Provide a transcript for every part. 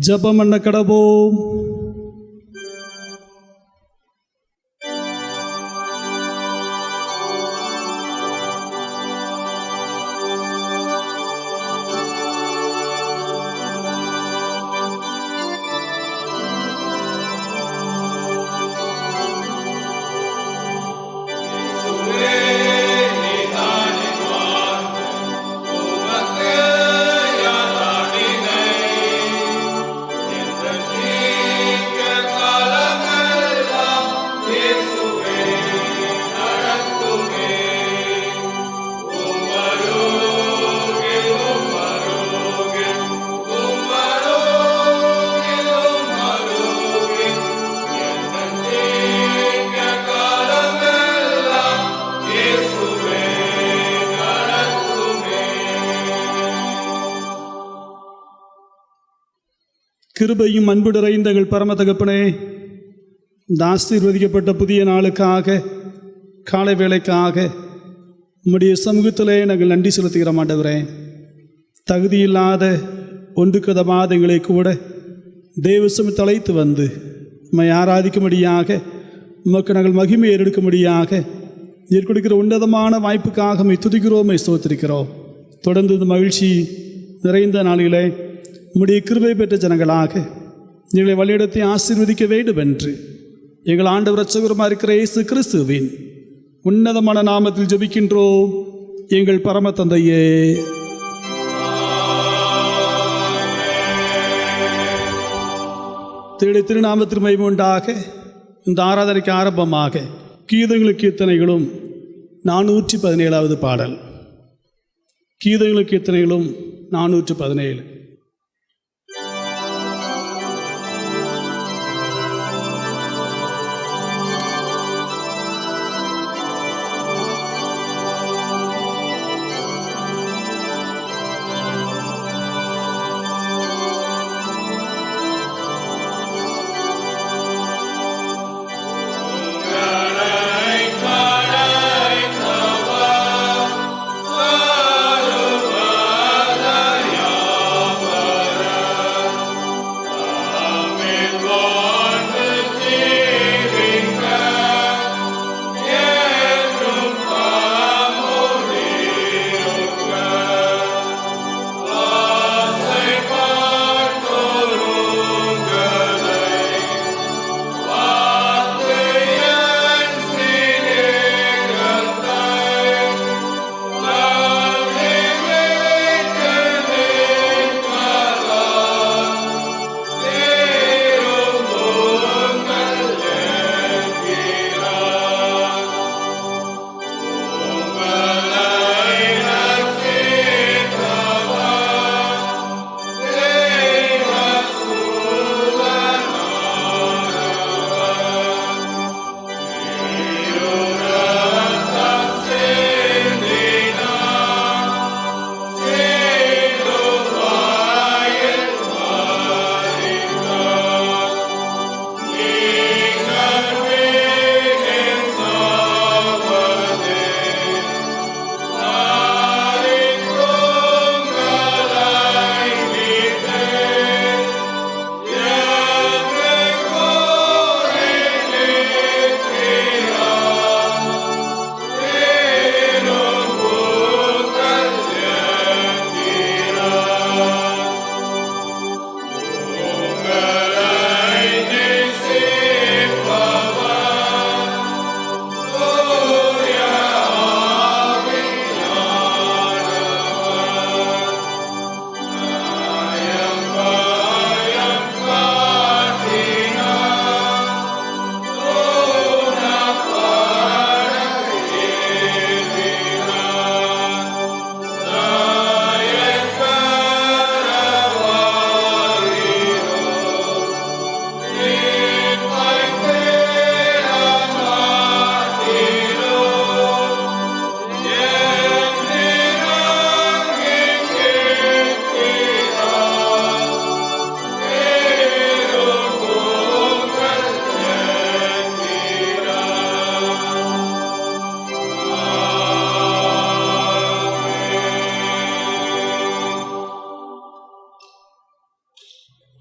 ஜெபம் பண்ண கடவோம். கிருபையும் அன்பு நிறைந்த எங்கள் பரம தகப்பனே, இந்த ஆசீர்வதிக்கப்பட்ட புதிய நாளுக்காக, காலை வேளைக்காக உம்முடைய சமூகத்திலே நாங்கள் நன்றி செலுத்துகிற ஆண்டவரே. தகுதியில்லாத ஒன்றுக்கதமாத எங்களை கூட தேவசம் தலைத்து வந்து உம்மை ஆராதிக்கும்படியாக, உமக்கு நாங்கள் மகிமை ஏறெடுக்கும்படியாக நீர் கொடுக்கிற உன்னதமான வாய்ப்புக்காக உம்மை துதிக்கிறோம், உம்மை ஸ்தோத்திரிக்கிறோம். தொடர்ந்து இந்த மகிழ்ச்சி நிறைந்த நாளிலே உம்முடைய கிருபை பெற்ற ஜனங்களாக எங்களை வழியிடத்தை ஆசீர்வதிக்க வேண்டும் என்று எங்கள் ஆண்டவர் இரட்சகருமாய் இருக்கிற இயேசு கிறிஸ்துவின் உன்னதமான நாமத்தில் ஜெபிக்கின்றோம் எங்கள் பரம தந்தையே. திருநாமத்திற்கு மகிமை உண்டாக. இந்த ஆராதனைக்கு ஆரம்பமாக கீதங்களுக்கு கீர்த்தனைகளும் 417வது பாடல். கீதங்களுக்கு கீர்த்தனைகளும் 417.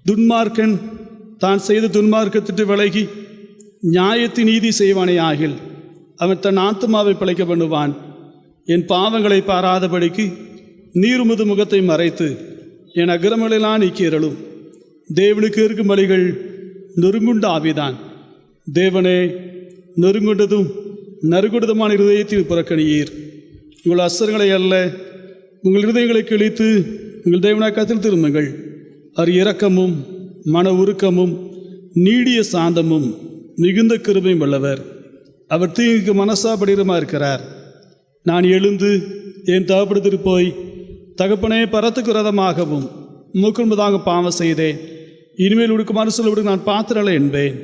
துன்மார்க்கன் தான் செய்த துன்மார்க்கத்திட்டு விலகி நியாயத்தின் நீதி செய்வானே ஆகில் அவன் தன் ஆத்துமாவை பிழைக்க பண்ணுவான். என் பாவங்களை பாராதபடிக்கு நீருமுது முகத்தை மறைத்து என் அக்கிரமங்களெல்லாம் நீக்கியறலும். தேவனுக்கு இருக்கும் வழிகள் நொறுங்குண்ட ஆவிதான். தேவனே, நொறுங்குண்டதும் நறுகுண்டதுமான இருதயத்தில் புறக்கணியீர். உங்கள் அசரங்களை அல்ல, உங்கள் இருதயங்களை கிழித்து உங்கள் தேவனாக்கத்தில் திரும்புங்கள். அவர் இரக்கமும் மன உருக்கமும் நீடிய சாந்தமும் மிகுந்த கிருபையும் உள்ளவர். அவர் தீங்குக்கு மனசாபடிரமாக இருக்கிறார். நான் எழுந்து என் தகப்படத்திற்கு போய், தகப்பனே, பரத்துக்கு ரதமாகவும் மூக்குன்பதாக பாவம் செய்தேன். இனிமேல் உடுக்கு மனசில் விடு நான் பாத்திரலை என்பேன்.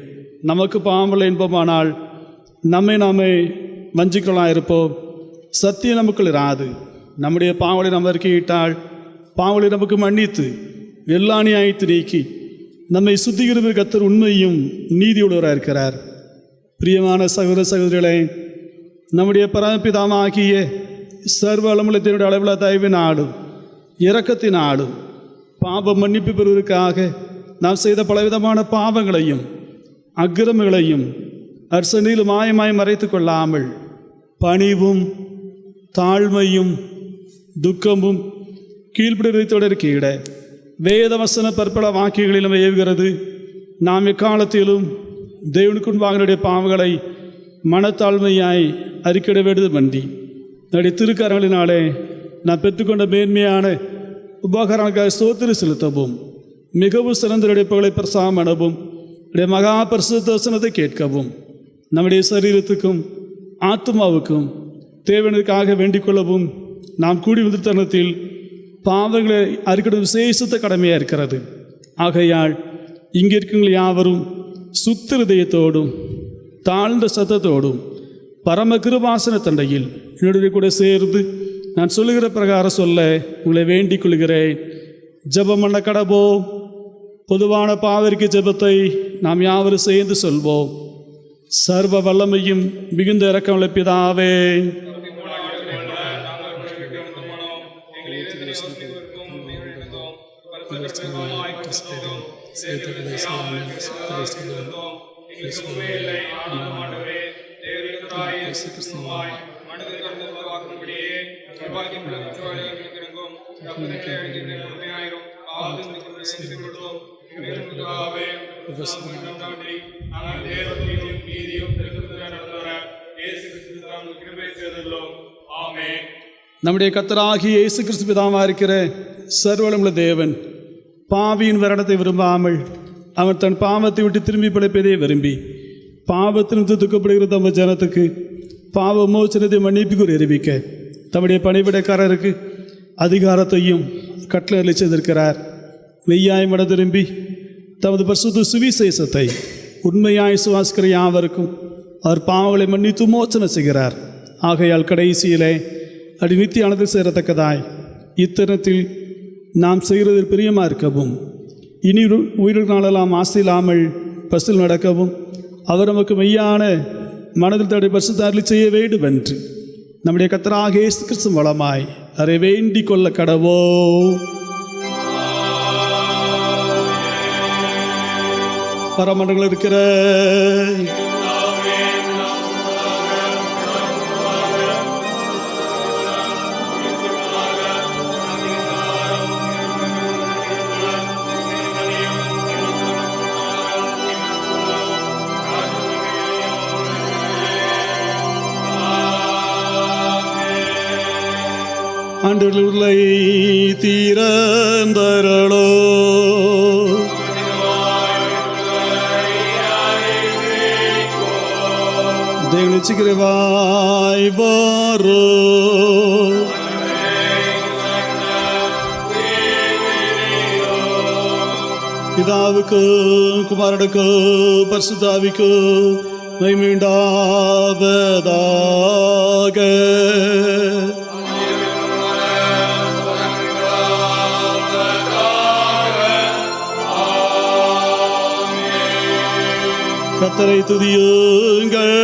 நமக்கு பாவமில்லை என்போமானால் நம்மை நாமே வஞ்சிக்கலாம் இருப்போம். சத்தியம் நமக்குள் இராது. நம்முடைய பாவங்களை நாம் அறிக்கையிட்டால் பாவங்களை நமக்கு மன்னித்து எல்லா நியாயத்தை நீக்கி நம்மை சுத்திகரிப்பு கர்த்தர் உண்மையும் நீதியுள்ளவராக இருக்கிறார். பிரியமான சகோதர சகோதரிகளே, நம்முடைய பரமபிதாவாகிய சர்வ வல்லமையுள்ள அளவில் தயவினாலும் இரக்கத்தினாலும் பாவ மன்னிப்பு பெறுவதற்காக நாம் செய்த பலவிதமான பாவங்களையும் அக்கிரமங்களையும் அர்சனில் மாயமாய் மறைத்து கொள்ளாமல் பணிவும் தாழ்மையும் துக்கமும் கீழ்ப்பிடித்தொடர்கிட வேதவசன பற்பல வாக்கியங்களிலும் ஏவுகிறது. நாம் எக்காலத்திலும் தேவனுக்கு முன்பாக பாவங்களை மனத்தாழ்மையாய் அறிக்கையிட வேண்டுமன்றி நம்முடைய திருக்கரங்களினாலே நான் பெற்றுக்கொண்ட மேன்மையான உபகாரங்களுக்காக ஸ்தோத்திர செலுத்தவும், மிகவும் சிறந்த இடைப்புகளை பிரசாரம் எனவும் மகா பரிசுத்த தரிசனத்தை கேட்கவும், நம்முடைய சரீரத்துக்கும் ஆத்மாவுக்கும் தேவனுக்காக வேண்டிக் கொள்ளவும் நாம் கூடி வந்த தருணத்தில் பாவங்களை அறிக்கையிடும் விசேஷத்த கடமையாக இருக்கிறது. ஆகையால் இங்கே இருக்கிறவங்க யாவரும் சுத்த இதயத்தோடும் தாழ்ந்த சத்தத்தோடும் பரம கிருபாசன தண்டையில் என்னுடைய கூட சேர்ந்து நான் சொல்லுகிற பிரகாரம் சொல்ல உங்களை வேண்டிக் கொள்கிறேன். ஜெபம் பண்ண கடவோம். பொதுவான பாவரிக்கை ஜெபத்தை நாம் யாவரும் சேர்ந்து சொல்வோம். சர்வ வல்லமையும் மிகுந்த இரக்கமுள்ள பிதாவே, நம்முடைய கர்த்தராகிய இயேசு கிறிஸ்து பிதாவாக இருக்கிற சர்வவல்லமையுள்ள தேவன் பாவியின் மரணத்தை விரும்பாமல் அவன் தன் பாவத்தை விட்டு திரும்பி பிழைப்பதை விரும்பி பாவத்திலிருந்து துக்கப்படுகிற தம்ம ஜனத்துக்கு பாவ மோசனத்தை மன்னிப்புக்கு அறிவிக்க தம்முடைய பணிவிடைக்காரருக்கு அதிகாரத்தையும் கட்டளை செய்திருக்கிறார். மெய்யாய் மன திரும்பி தமது பரிசுத்த சுவிசேஷத்தை உண்மையாய் சுவாசிக்கிற யாவருக்கும் அவர் பாவங்களை மன்னித்து மோசனம் செய்கிறார். ஆகையால் கடைசியிலே அடி நித்தியானதில் சேரத்தக்கதாய் இத்தருணத்தில் நாம் செய்கிறதில் பிரியமாக இருக்கவும், இனி உயிர் நாளெல்லாம் ஆசையில்லாமல் பசில் நடக்கவும் அவர் நமக்கு மெய்யான மனதில் தடை பரிசுத்த செய்ய வேண்டும் என்று நம்முடைய கர்த்தராகிய இயேசு கிறிஸ்து மூலமாய் அதை வேண்டிக் கொள்ள கடவோ. பரமண்டங்கள் இருக்கிற ஆண்டவர்களை தீரந்தரளோ. தேவனை சிக்கிறவாய் வாரோ. பிதாவுக்கு குமாரனுக்கு பரிசுத்தாவிக்கு மகிமையுண்டாவதாக. கர்த்தரை துதியுங்கள்.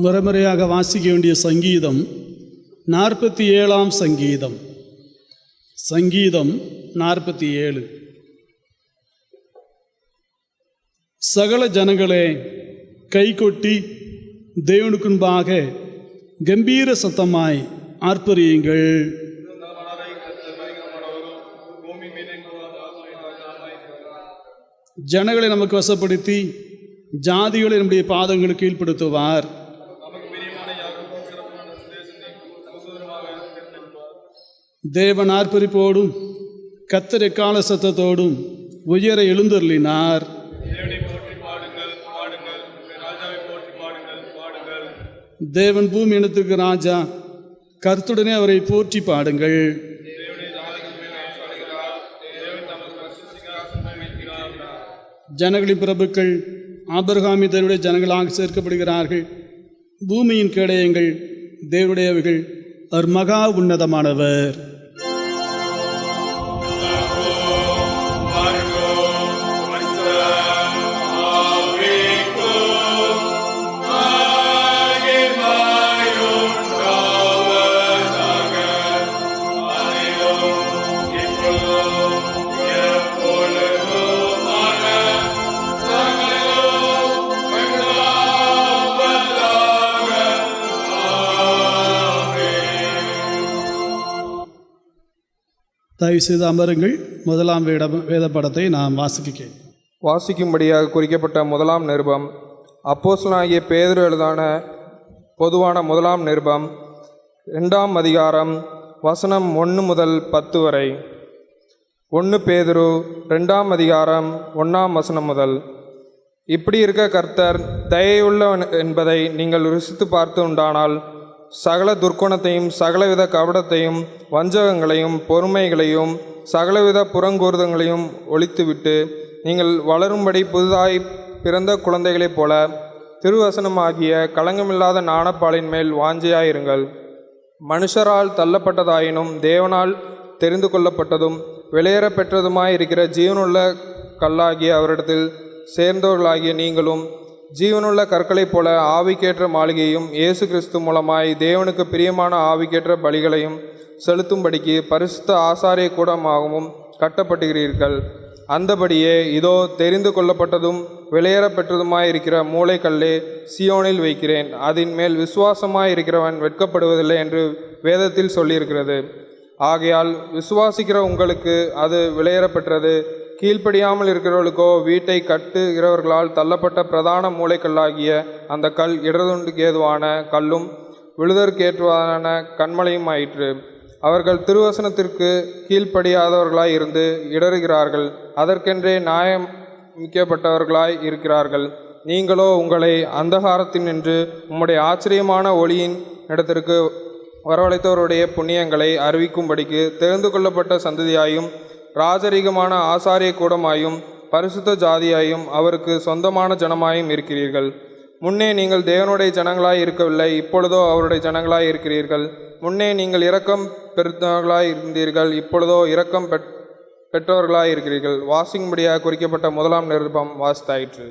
முறைமுறையாக வாசிக்க வேண்டிய சங்கீதம் 47ஆம் சங்கீதம். சங்கீதம் 47. சகல ஜனங்களே கைகொட்டி தேவனுக்கு முன்பாக கம்பீர சத்தமாய் ஆர்ப்பரியுங்கள். ஜனங்களை நமக்கு வசப்படுத்தி ஜாதிகளை நம்முடைய பாதங்களுக்கு கீழ்ப்படுத்துவார். தேவன் ஆர்ப்பரிப்போடும் கர்த்தர் எக்கால சத்தத்தோடும் உயர எழுந்தருளினார். தேவன் பூமி இனத்துக்கு ராஜா, கர்த்தருடனே அவரை போற்றி பாடுங்கள். ஜனங்களின் பிரபுக்கள் ஆபிரகாமின் தேவனுடைய ஜனங்களாக சேர்க்கப்படுகிறார்கள். பூமியின் கேடயங்கள் தேவனுடையவர்கள், அவர் மகா உன்னதமானவர். தயவுசெய்து அமருங்கள். முதலாம் வேத படத்தை நாம் வாசிக்கும்படியாக குறிக்கப்பட்ட முதலாம் நிருபம். அப்போஸ்தலனாகிய பேதுரு எழுதான பொதுவான முதலாம் நிருபம், 2ஆம் அதிகாரம், வசனம் 1 முதல் 10 வரை. 1 பேதுரு 2ஆம் அதிகாரம் 1ஆம் வசனம் முதல். இப்படி இருக்க கர்த்தர் தயையுள்ளவன் என்பதை நீங்கள் ருசித்து பார்த்து உண்டானால், சகல துர்க்குணத்தையும் சகலவித கபடத்தையும் வஞ்சகங்களையும் பொறுமைகளையும் சகலவித புறங்கூறுதங்களையும் ஒழித்துவிட்டு நீங்கள் வளரும்படி புதிதாய் பிறந்த குழந்தைகளைப் போல திருவசனமாகிய களங்கமில்லாத ஞானப்பாலின் மேல் வாஞ்சையாயிருங்கள். மனுஷரால் தள்ளப்பட்டதாயினும் தேவனால் தெரிந்து கொள்ளப்பட்டதும் வெளியேற பெற்றதுமாயிருக்கிற ஜீவனுள்ள கல்லாகிய அவரிடத்தில் சேர்ந்தவர்களாகிய நீங்களும் ஜீவனுள்ள கற்களைப் போல ஆவிக்கேற்ற மாளிகையும் இயேசு கிறிஸ்து மூலமாய் தேவனுக்கு பிரியமான ஆவிக்கேற்ற பலிகளையும் செலுத்தும்படிக்கு பரிசுத்த ஆசாரிய கூடமாகவும் கட்டப்படுகிறீர்கள். அந்தபடியே இதோ தெரிந்து கொள்ளப்பட்டதும் வெளியேற பெற்றதுமாயிருக்கிற மூளைக்கல்லே சியோனில் வைக்கிறேன், அதன் மேல் விசுவாசமாயிருக்கிறவன் வெட்கப்படுவதில்லை என்று வேதத்தில் சொல்லியிருக்கிறது. ஆகையால் விசுவாசிக்கிற உங்களுக்கு அது வெளியேற பெற்றது. கீழ்ப்படியாமல் இருக்கிறவர்களுக்கோ வீட்டை கட்டுகிறவர்களால் தள்ளப்பட்ட பிரதான மூளைக்கல்லாகிய அந்த கல் இடதுண்டுக்கு ஏதுவான கல்லும் விழுதற்கேற்றுவான கண்மலையும் ஆயிற்று. அவர்கள் திருவசனத்திற்கு கீழ்ப்படியாதவர்களாய் இருந்து இடறுகிறார்கள், அதற்கென்றே நியாயமிக்கப்பட்டவர்களாய் இருக்கிறார்கள். நீங்களோ உங்களை அந்தகாரத்தினின்று உம்முடைய ஆச்சரியமான ஒளியின் இடத்திற்கு வரவழைத்தவருடைய புண்ணியங்களை அறிவிக்கும்படிக்கு தெரிந்து கொள்ளப்பட்ட சந்ததியாயும் ராஜரீகமான ஆசாரிய கூடமாயும் பரிசுத்த ஜாதியாயும் அவருக்கு சொந்தமான ஜனமாயும் இருக்கிறீர்கள். முன்னே நீங்கள் தேவனுடைய ஜனங்களாய் இருக்கவில்லை, இப்பொழுதோ அவருடைய ஜனங்களாய் இருக்கிறீர்கள். முன்னே நீங்கள் இரக்கம் பெற்றவர்களாய் இருந்தீர்கள், இப்பொழுதோ இரக்கம் பெற்றவர்களாய் இருக்கிறீர்கள். வாசிக்கும்படியாக குறிக்கப்பட்ட முதலாம் நிருபம் வாசித்தாயிற்று.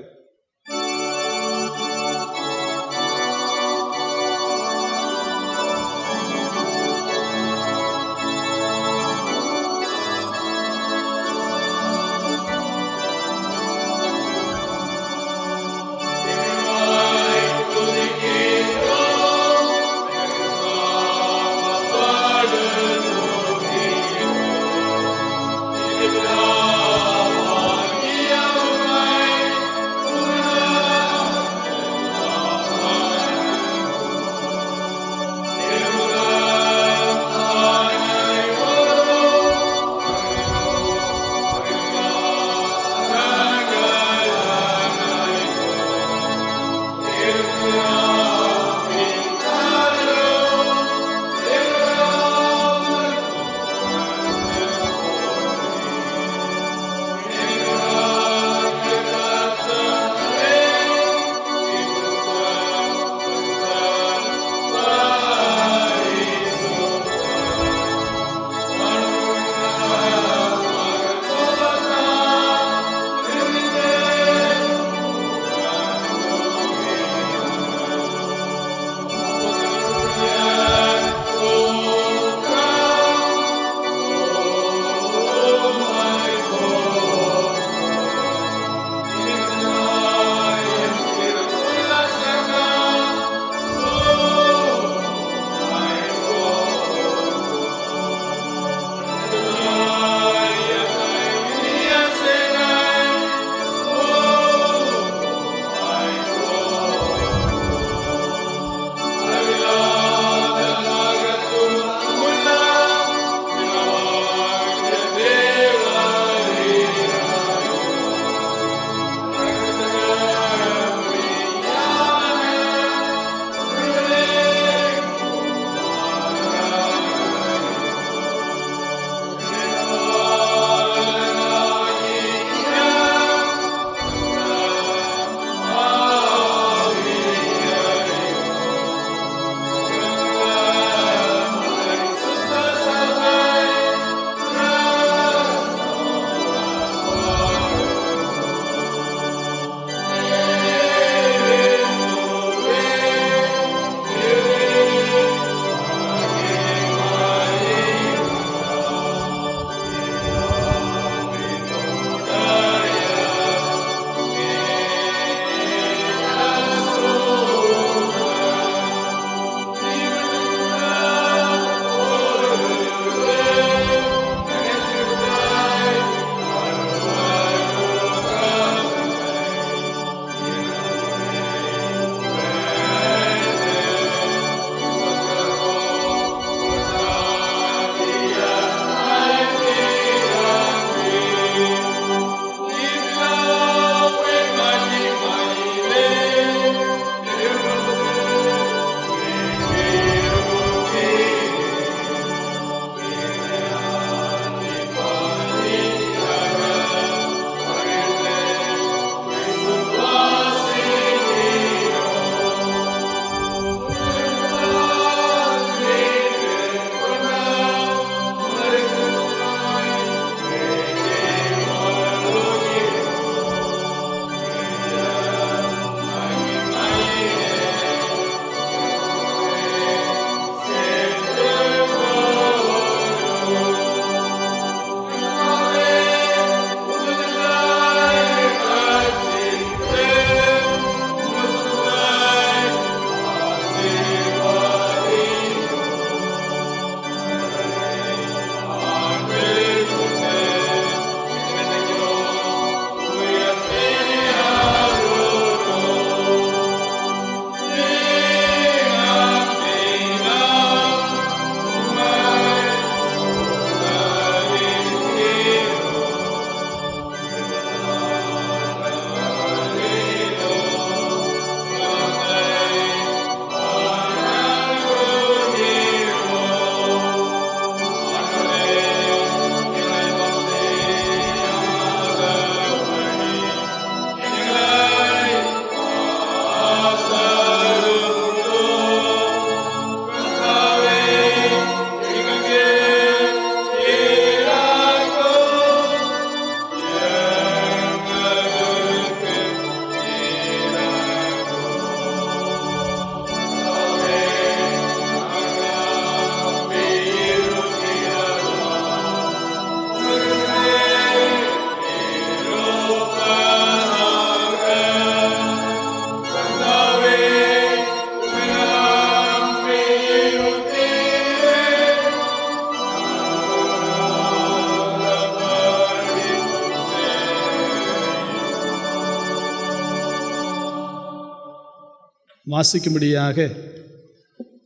வாசிக்கும்படியாக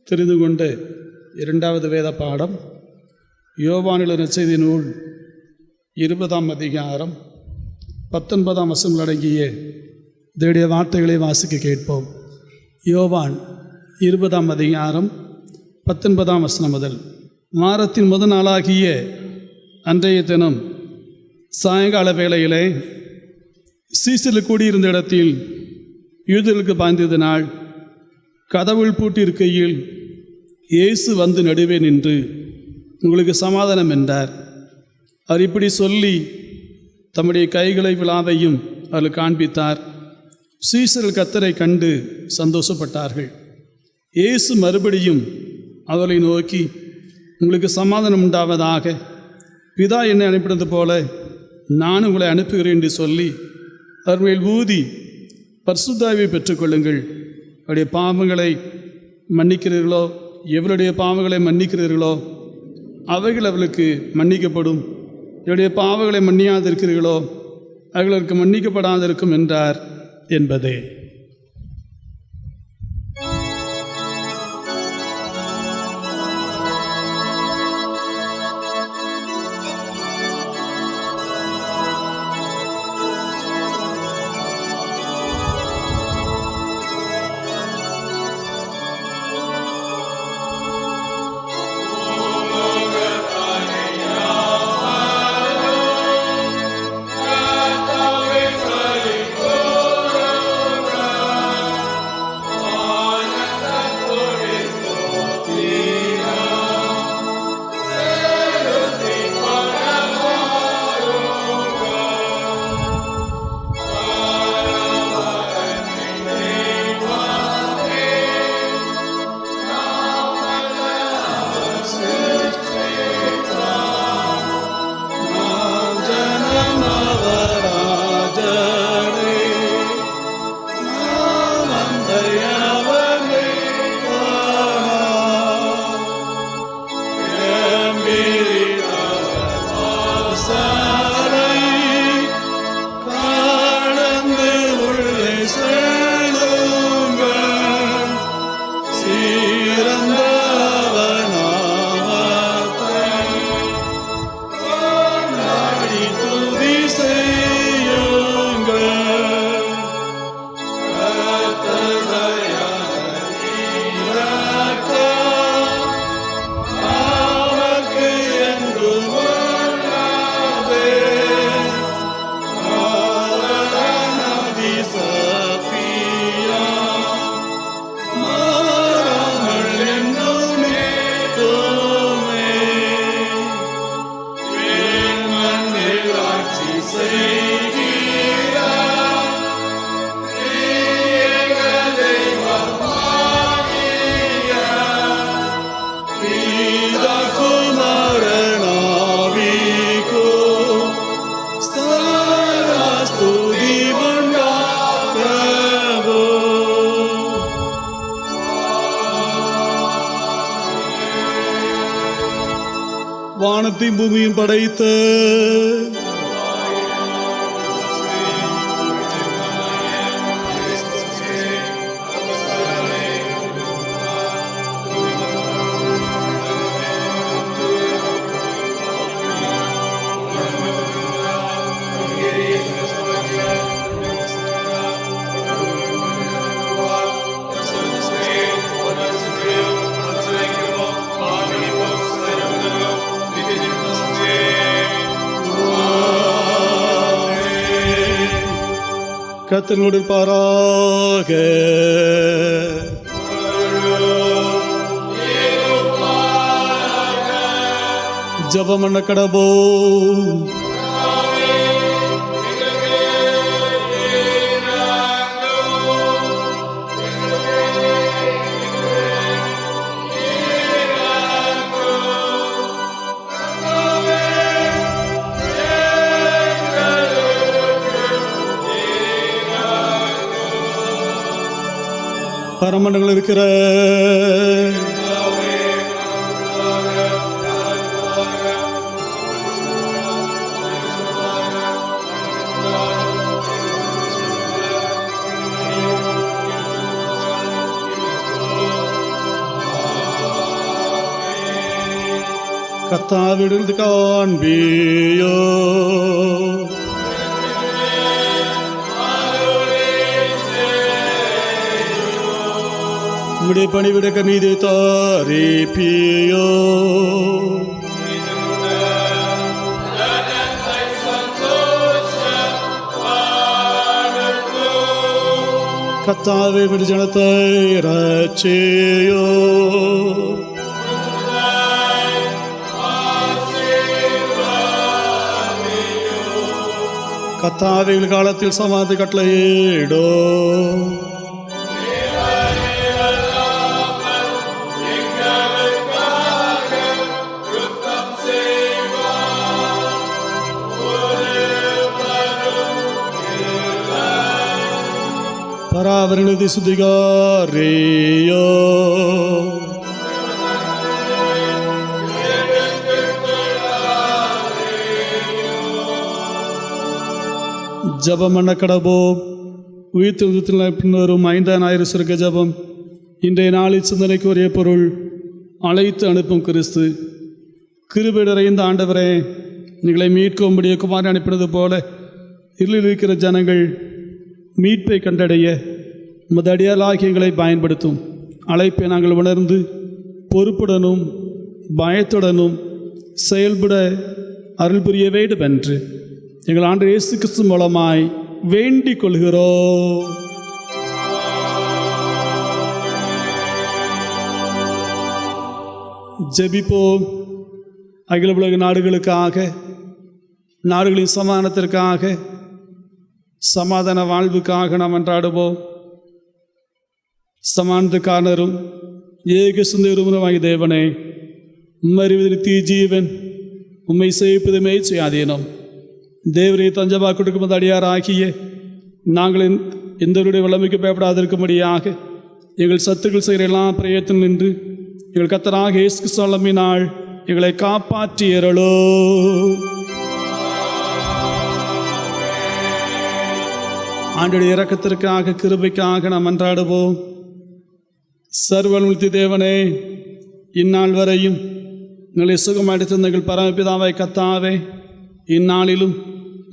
தெரிந்து கொண்ட இரண்டாவது வேத பாடம் யோவானில் நற்செய்தி நூல் 20ஆம் அதிகாரம் 19ஆம் வசனம் அடங்கிய தேவனுடைய வார்த்தைகளை வாசிக்க கேட்போம். யோவான் 20ஆம் அதிகாரம் 19ஆம் வசனம் முதல். வாரத்தின் முதல் நாளாகிய அன்றைய தினம் சாயங்கால வேளையிலே சீசரில் கூடியிருந்த இடத்தில் யூதர்களுக்கு பாய்ந்தது நாள். கதவுள் பூட்டியிருக்கையில் இயேசு வந்து நடுவே நின்று, உங்களுக்கு சமாதானம் என்றார். அவர் இப்படி சொல்லி தம்முடைய கைகளை விழாவையும் அவர்கள் காண்பித்தார். சீசர்கள் கர்த்தரை கண்டு சந்தோஷப்பட்டார்கள். இயேசு மறுபடியும் அவர்களை நோக்கி, உங்களுக்கு சமாதானம் உண்டாவதாக, பிதா என்னை அனுப்பினது போல நான் உங்களை அனுப்புகிறேன் என்று சொல்லி அவர் மேல் ஊதி பரிசுத்தாவியை பெற்றுக்கொள்ளுங்கள். அவருடைய பாவங்களை மன்னிக்கிறீர்களோ, எவருடைய பாவங்களை மன்னிக்கிறீர்களோ அவைகள் அவர்களுக்கு மன்னிக்கப்படும். எவருடைய பாவங்களை மன்னியாதிருக்கிறீர்களோ அவர்களுக்கு மன்னிக்கப்படாதிருக்கும் என்றார் என்பதே. வானத்தையும் பூமியும் படைத்த கர்த்தரோடு இருப்பாராக. ஜெபம் பண்ண கடவோம். பரமண்டங்கள் இருக்கிற கர்த்தாவிடமிருந்து காண்பியோ. உம்முடைய பணிவிடக்க மீது தாரிப்பியோ. கர்த்தாவே உம்முடைய ஜனத்தை இரட்சியோ. கர்த்தாவே காலத்தில் சமாதி கட்டளையிடோ. பராவரணதி சுத்திகாரியோ. ஜபம் பண்ண கடவோம். உயிர்த்தெழுதத்தில் பின்வரும் 5000 சுருக்க ஜபம். இன்றைய நாளில் சிந்தனைக்கு உரிய பொருள் அழைத்து அனுப்பும் கிறிஸ்து. கிருபையுடைய ஆண்டவரே, எங்களை மீட்கும்படிய குமாரனை அனுப்பினது போல இருளில் இருக்கிற ஜனங்கள் மீட்பை கண்டடைய உமது அடியாளாகிய எங்களை பயன்படுத்தும். அழைப்பை நாங்கள் உணர்ந்து பொறுப்புடனும் பயத்துடனும் செயல்பட அருள் புரிய வேண்டும் என்று எங்கள் ஆண்டவர் இயேசு கிறிஸ்து மூலமாய் வேண்டிக் கொள்கிறோம். ஜெபிப்போம். அகில உலக நாடுகளுக்காக, நாடுகளின் சமாதானத்திற்காக, சமாதான வாழ்வுக்காக நாம் அன்றாடுவோம். சமானத்துக்காரரும் ஏக சுந்தரமாகிய தேவனே, உம்மறிவதில் தீ ஜீவன் உம்மை சேவிப்பதுமே செய்யாதீனம். தேவரை தஞ்சமா கொடுக்கும் அடியாராகிய நாங்கள் எந்தவருடைய வல்லமைக்கு பயப்படாதிருக்கும்படியாக எங்கள் சத்துக்கள் செய்கிற எல்லா பிரயத்தனம் நின்று எங்கள் கர்த்தராகிய இயேசு கிறிஸ்து வல்லமையினால் எங்களை காப்பாற்றியறளோ. ஆண்டுடைய இரக்கத்திற்காக, கிருபைக்காக நாம் அன்றாடுவோம். சர்வநுழ்த்தி தேவனே, இந்நாள் வரையும் எங்களை சுகமடைத்த எங்கள் பரமபிதாவை கர்த்தாவே, இந்நாளிலும்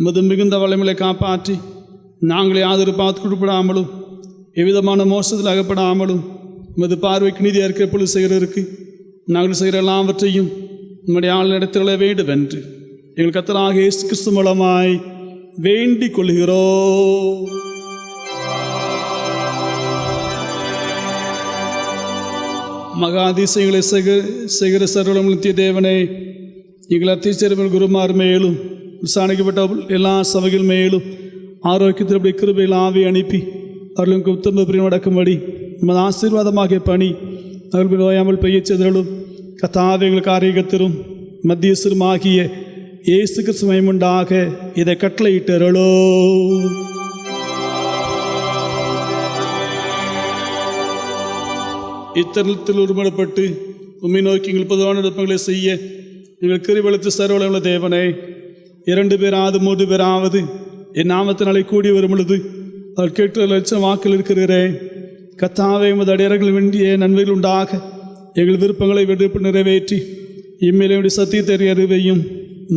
உமது மிகுந்த வல்லமையை காப்பாற்றி நாங்களே யாதொரு பார்த்து கொடுப்படாமலும் எவ்விதமான மோசத்தில் அகப்படாமலும் உமது பார்வைக்கு நீதி அறிக்கை பொழுது செய்கிறதற்கு நாங்கள் செய்கிற எல்லாவற்றையும் நம்முடைய ஆள் நடத்திட வேண்டும் என்று எங்கள் கர்த்தராகிய இயேசு கிறிஸ்து மூலமாய் வேண்டிக் கொள்கிறோம். மகா அதிசயங்களை செய்கிற சர்வநித்திய தேவனே, எங்கள் அத்திச்செருமல் குருமார் மேலும் விசாரிக்கப்பட்ட எல்லா சபைகள் மேலும் ஆரோக்கியத்தினுடைய கிருபையில் ஆவி அனுப்பி அவர்களுக்கு உத்தம பிரிவு நடக்கும்படி நமது ஆசீர்வாதமாகிய பணி அவர்கள் நோயாமல் பெய்ய செதறலும் கர்த்தாவே எங்களுக்கு ஆரோக்கியத்திலும் மத்தியஸ்தருமாகிய இயேசு கிறிஸ்து மகிமையுண்டாக இதை கட்டளையிட்டருளோ. இத்தருணத்தில் ஒருமுறைப்பட்டு உம்மை நோக்கி எங்கள் பொதுவான விருப்பங்களை செய்ய எங்கள் கிருபையுள்ள சர்வவல்லமையுள்ள தேவனே, 2 பேராவது 3 பேராவது என் நாமத்தினாலே கூடி வரும் பொழுது அவர் கேட்டு லட்சம் வாக்கில் இருக்கிறேன். கர்த்தாவே, உமது அடியார்கள் வேண்டிய நன்மைகள் உண்டாக எங்கள் விருப்பங்களை வெறுப்பு நிறைவேற்றி இம்மையிலே சத்தியத்தை அறிவையும்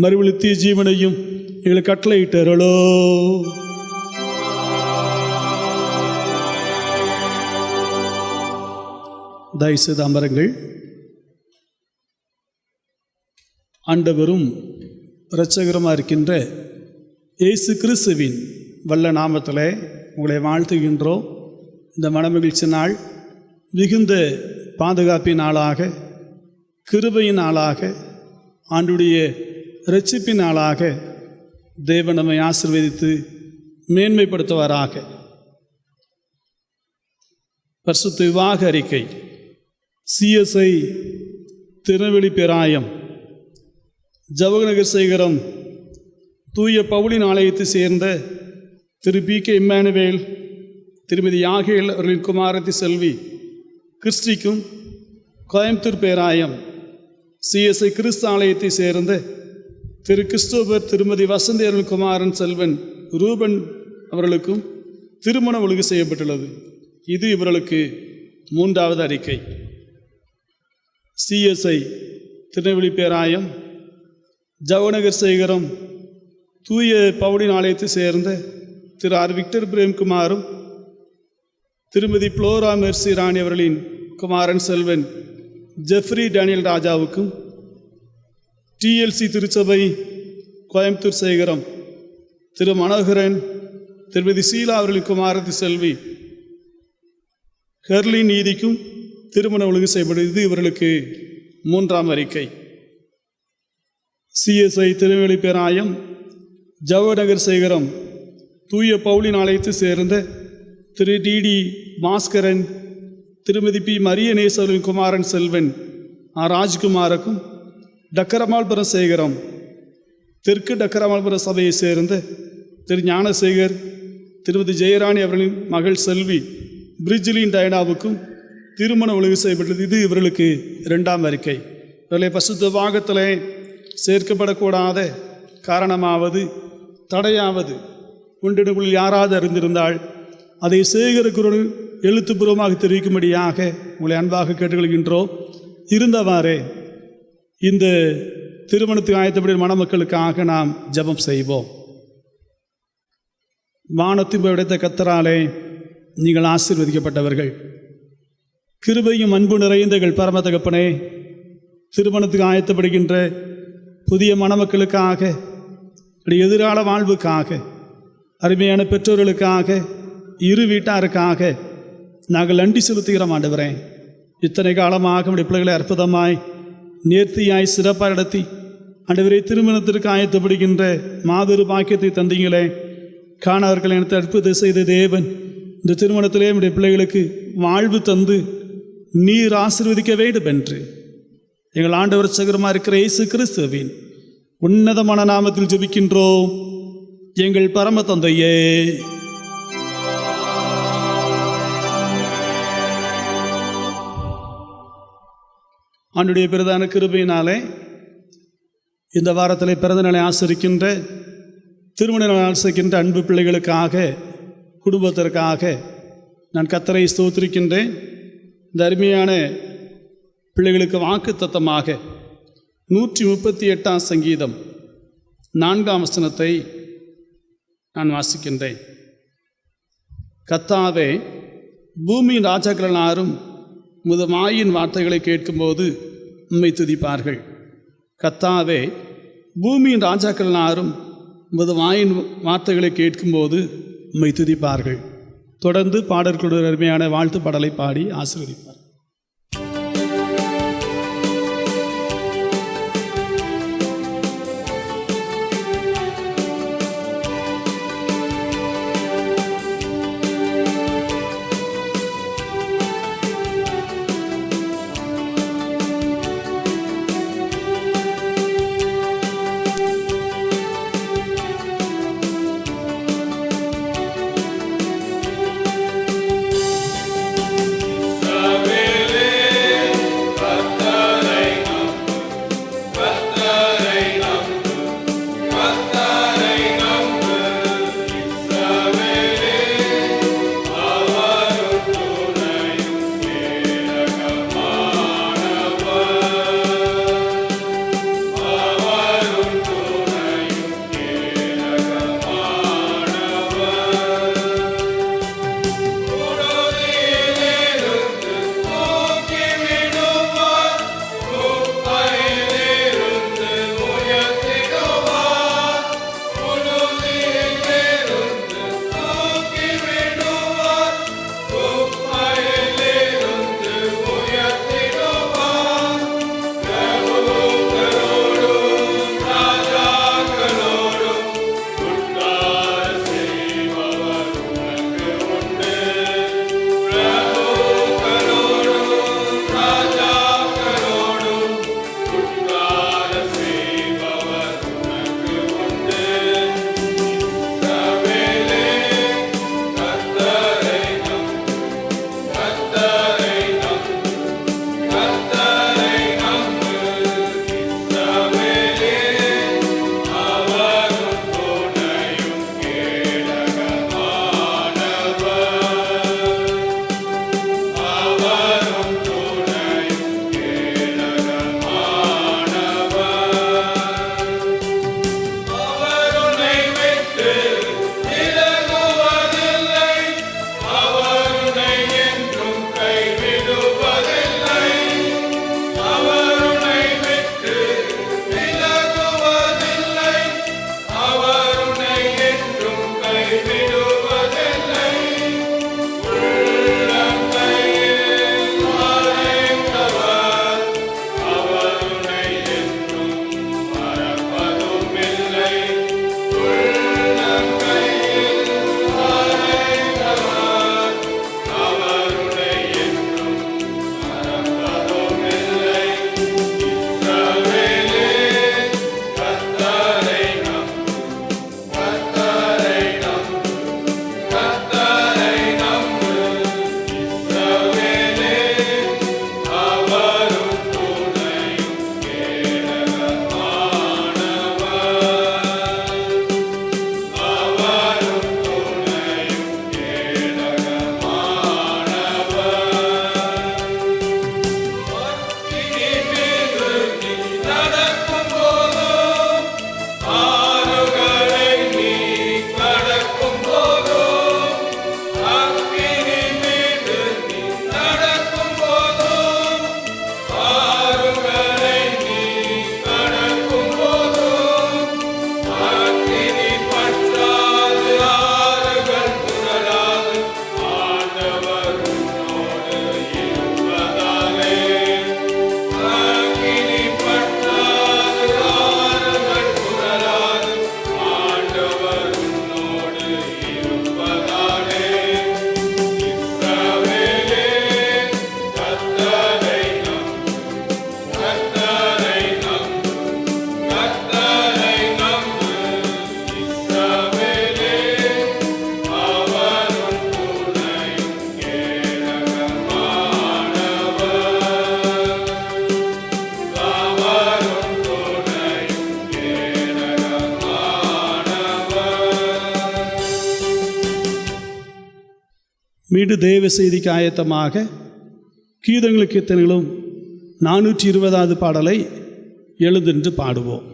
மறுவழித்திய ஜீவனையும் எங்களுக்கு கட்டளையிட்டருளோ. தயவுசெய்து அமருங்கள். ஆண்டவரும் இரட்சகருமாக இருக்கின்ற இயேசு கிறிஸ்துவின் வல்ல நாமத்தில் உங்களை வாழ்த்துகின்றோம். இந்த மனமகிழ்ச்சி நாள் மிகுந்த பாதுகாப்பின் நாளாக, கிருபையின் நாளாக, ஆண்டுடைய இரட்சிப்பின் நாளாக தேவன் நம்மை ஆசீர்வதித்து மேன்மைப்படுத்துவாராக. பரிசுத்த விவாக அறிக்கை CSI திருநெல்வேலி பேராயம் ஜவஹர்நகர் சேகரம் தூய பவுலின் ஆலயத்தை சேர்ந்த திரு PK இம்மானுவேல், திருமதி யாகேல் அவர்களின் குமாரத்தி செல்வி கிறிஸ்டிக்கும், கோயம்புத்தூர் பேராயம் CSI கிறிஸ்து ஆலயத்தை சேர்ந்த திரு கிறிஸ்தோபர், திருமதி வசந்தி அவர்கள் குமாரன் செல்வன் ரூபன் அவர்களுக்கும் திருமண ஒழுங்கு செய்யப்பட்டுள்ளது. இது இவர்களுக்கு 3வது அறிக்கை. CSI திருநெல்வேலி பேராயம், ஜவநகர் சேகரம் தூய பவுலின் ஆலயத்தை சேர்ந்த திரு ஆர் விக்டர் பிரேம்குமாரும் திருமதி புளோரா மெர்சி ராணி அவர்களின் குமாரன் செல்வன் ஜெஃப்ரி டேனியல் ராஜாவுக்கும், டிஎல்சி திருச்சபை கோயம்புத்தூர் சேகரம் திரு மனோகரன் திருமதி சீலா அவர்களின் குமாரதி செல்வி ஹெர்லின் நீதிக்கும் திருமண ஒழுங்கு செய்யப்படுவது இவர்களுக்கு 3ஆம் அறிக்கை. சிஎஸ்ஐ திருநெல்வேலி பேராயம், ஜவநகர் சேகரம் தூய பவுலின் ஆலயத்தை சேர்ந்த திரு டிடி பாஸ்கரன் திருமதி பி மரியநேசவரின் குமாரன் செல்வன் ஆர் ராஜ்குமாருக்கும், டக்கரமால்புரம் சேகரம் தெற்கு டக்கரமால்புரம் சபையை சேர்ந்த திரு ஞானசேகர் திருமதி ஜெயராணி அவர்களின் மகள் செல்வி பிரிஜிலின் டயனாவுக்கும் திருமண ஒழுங்கு செய்யப்பட்டது. இது இவர்களுக்கு 2ஆம் அறிக்கை. இவர்களை பசுத்த பாகத்தில் சேர்க்கப்படக்கூடாத காரணமாவது தடையாவது ஒன்றினுக்குள் யாராவது அறிந்திருந்தால் அதை சேகரிக்கிறோடு எழுத்துப்பூர்வமாக தெரிவிக்கும்படியாக உங்களை அன்பாக கேட்டுக்கொள்கின்றோம். இருந்தவாறே இந்த திருமணத்துக்கு ஆயத்தப்படும் மணமக்களுக்காக நாம் ஜெபம் செய்வோம். வானத்தின் விடைத்த கர்த்தராலே நீங்கள் ஆசீர்வதிக்கப்பட்டவர்கள். கிருபையும் அன்பு நிறைந்த எங்கள் பரம தகப்பனே, திருமணத்துக்கு ஆயத்தப்படுகின்ற புதிய மணமக்களுக்காக, எதிர்கால வாழ்வுக்காக, அருமையான பெற்றோர்களுக்காக, இரு வீட்டாருக்காக நாங்கள் நன்றி செலுத்துகிறோம். ஆண்டவரே, இத்தனை காலமாக நம்முடைய பிள்ளைகளை அற்புதமாய் நேர்த்தியாய் சிறப்பாக நடத்தி ஆண்டவரே திருமணத்திற்கு ஆயத்தப்படுகின்ற மாபெரும் பாக்கியத்தை தந்தீங்களே. காணவர்கள் எனக்கு அற்புதம் செய்த தேவன் இந்த திருமணத்திலே நம்முடைய பிள்ளைகளுக்கு வாழ்வு தந்து நீர் ஆசீர்வதிக்க வேண்டும் என்று எங்கள் ஆண்டவர் சகரமாக இருக்கிற இயேசு கிறிஸ்துவின் உன்னதமான நாமத்தில் ஜெபிக்கின்றோம் எங்கள் பரம தந்தையே. ஆண்டுடைய பிரதான கிருபையினாலே இந்த வாரத்தில் பிறந்த நாளை ஆசரிக்கின்ற, திருமண நாள் ஆசரிக்கின்ற அன்பு பிள்ளைகளுக்காக, குடும்பத்திற்காக நான் கர்த்தரை ஸ்தோத்திரிக்கின்றேன். இந்த அருமையான பிள்ளைகளுக்கு வாக்கு தத்தமாக 138ஆம் சங்கீதம் 4ஆம் வசனத்தை நான் வாசிக்கின்றேன். கர்த்தாவே, பூமியின் ராஜாக்கள் எல்லாரும் உமது வாயின் வார்த்தைகளை கேட்கும்போது உம்மை துதிப்பார்கள். கர்த்தாவே, பூமியின் ராஜாக்கள் எல்லாரும் உமது வாயின் வார்த்தைகளை கேட்கும்போது உம்மை துதிப்பார்கள். தொடர்ந்து பாடல்களுடைய அருமையான வாழ்த்து பாடலை பாடி ஆசீர்வதிப்பார். Amen. மீண்டும் தேவ செய்திக்கு ஆயத்தமாக கீதங்களுக்கு எத்தனைகளும் 420வது பாடலை எழுதென்று பாடுவோம்.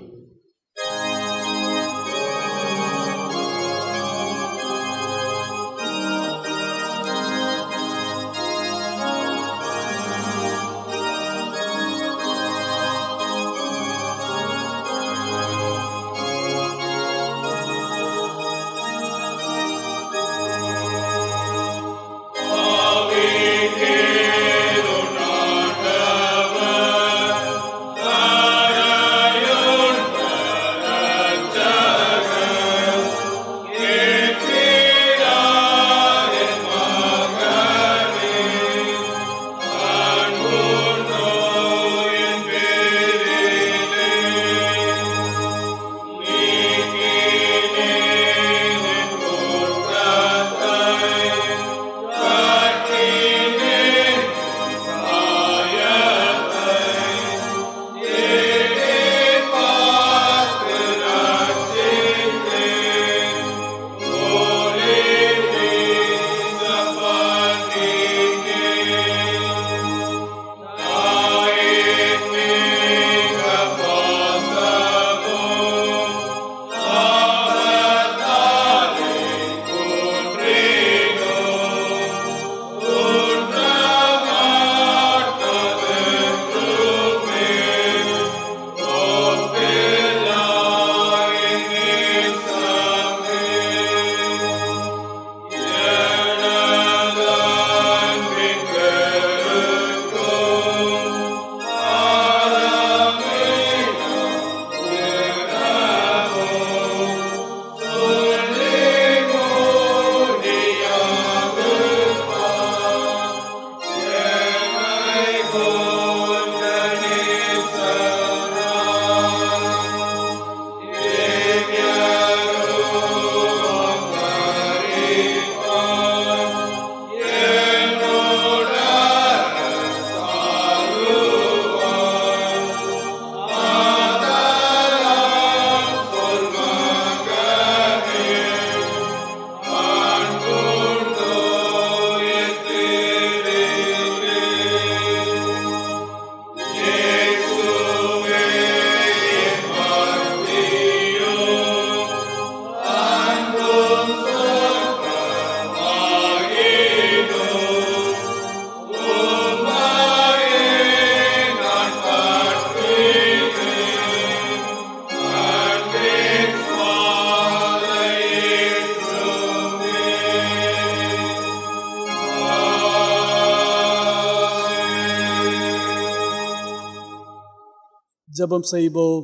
ஜெபம் செய்வோம்.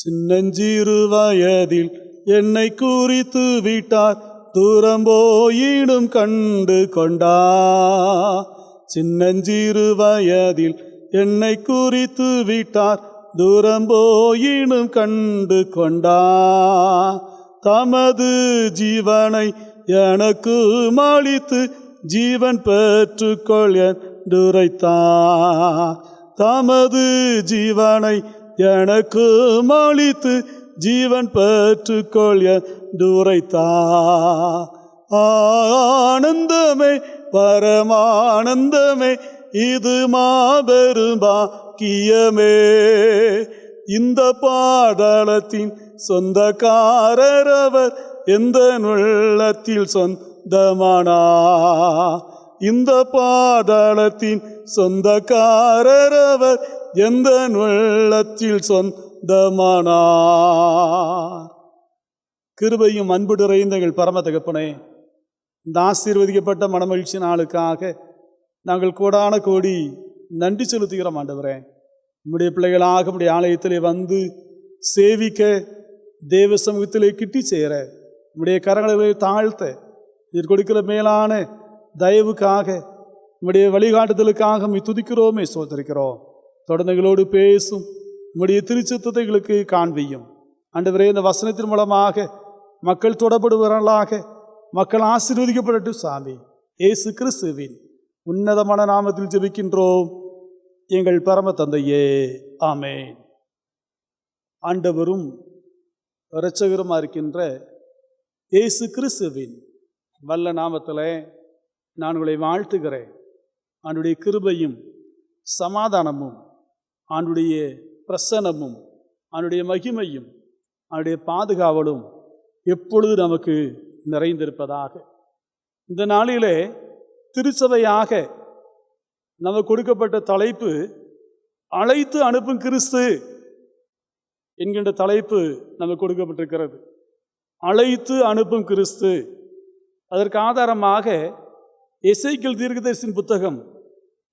சின்னஞ்சிறு வயதில் என்னை குறித்து விட்டார், தூரம் போயிடும் கண்டு கொண்டா. சின்னஞ்சிறு வயதில் என்னை குறித்து விட்டார், தூரம் போயிடும் கண்டு கொண்டா. தமது ஜீவனை எனக்கு அளித்து ஜீவன் பெற்றுக்கொள் என்றுரைத்தார். தமது ஜீவனை எனக்கு அளித்து ஜீவன் பெற்றுக்கொள் என்றுரைத்தார். ஆனந்தமே பரமானந்தமே, இது மாபெரும் பாக்கியமே. இந்த பாதாளத்தின் சொந்தக்காரர் அவர், எந்த உள்ளத்தில் சொந்தமானா. இந்த பாதாளத்தின் சொந்தக்காரர் அவர், எந்த உள்ளத்தில் சொந்தமானா. கிருபையும் அன்பு நிறைந்த எங்கள் பரம தகப்பனே, இந்த ஆசீர்வதிக்கப்பட்ட மனமகிழ்ச்சி நாளுக்காக நாங்கள் கோடான கோடி நன்றி செலுத்துகிறோம். ஆண்டவரே, நம்முடைய பிள்ளைகளாக நம்முடைய ஆலயத்திலே வந்து சேவிக்க, தேவ சமூகத்திலே கிட்டி சேர நம்முடைய கரங்களை தாழ்த்த நீர் கொடுக்கிற மேலான தயவுக்காக, நம்முடைய வழிகாட்டுதலுக்காக நம்மை துதிக்கிறோமே, சோதரிக்கிறோம். தொடர்ந்து எங்களோடு பேசும் நம்முடைய திருச்சித்தத்தை எங்களுக்கு காண்பியும். ஆண்டவரே, இந்த வசனத்தின் மூலமாக மக்கள் தொடப்படுவர்களாக, மக்கள் ஆசீர்வதிக்கப்படட்டும் சாமி. இயேசு கிறிஸ்துவின் உன்னதமான நாமத்தில் ஜெபிக்கின்றோம் எங்கள் பரம தந்தையே, ஆமென். ஆண்டவரும் இரட்சகருமா இருக்கின்ற இயேசு கிறிஸ்துவின் வல்ல நாமத்திலே நான் உங்களை வாழ்த்துகிறேன். ஆண்டுடைய கிருபையும் சமாதானமும் ஆண்டுடைய பிரசன்னமும் ஆண்டுடைய மகிமையும் ஆண்டுடைய பாதுகாவலும் எப்பொழுது நமக்கு நிறைந்திருப்பதாக. இந்த நாளிலே திருச்சபையாக நமக்கு கொடுக்கப்பட்ட தலைப்பு அழைத்து அனுப்பும் கிறிஸ்து என்கின்ற தலைப்பு நமக்கு கொடுக்கப்பட்டிருக்கிறது. அழைத்து அனுப்பும் கிறிஸ்து. அதற்கு ஆதாரமாக எசேக்கியேல் தீர்க்கதரிசியின் புத்தகம்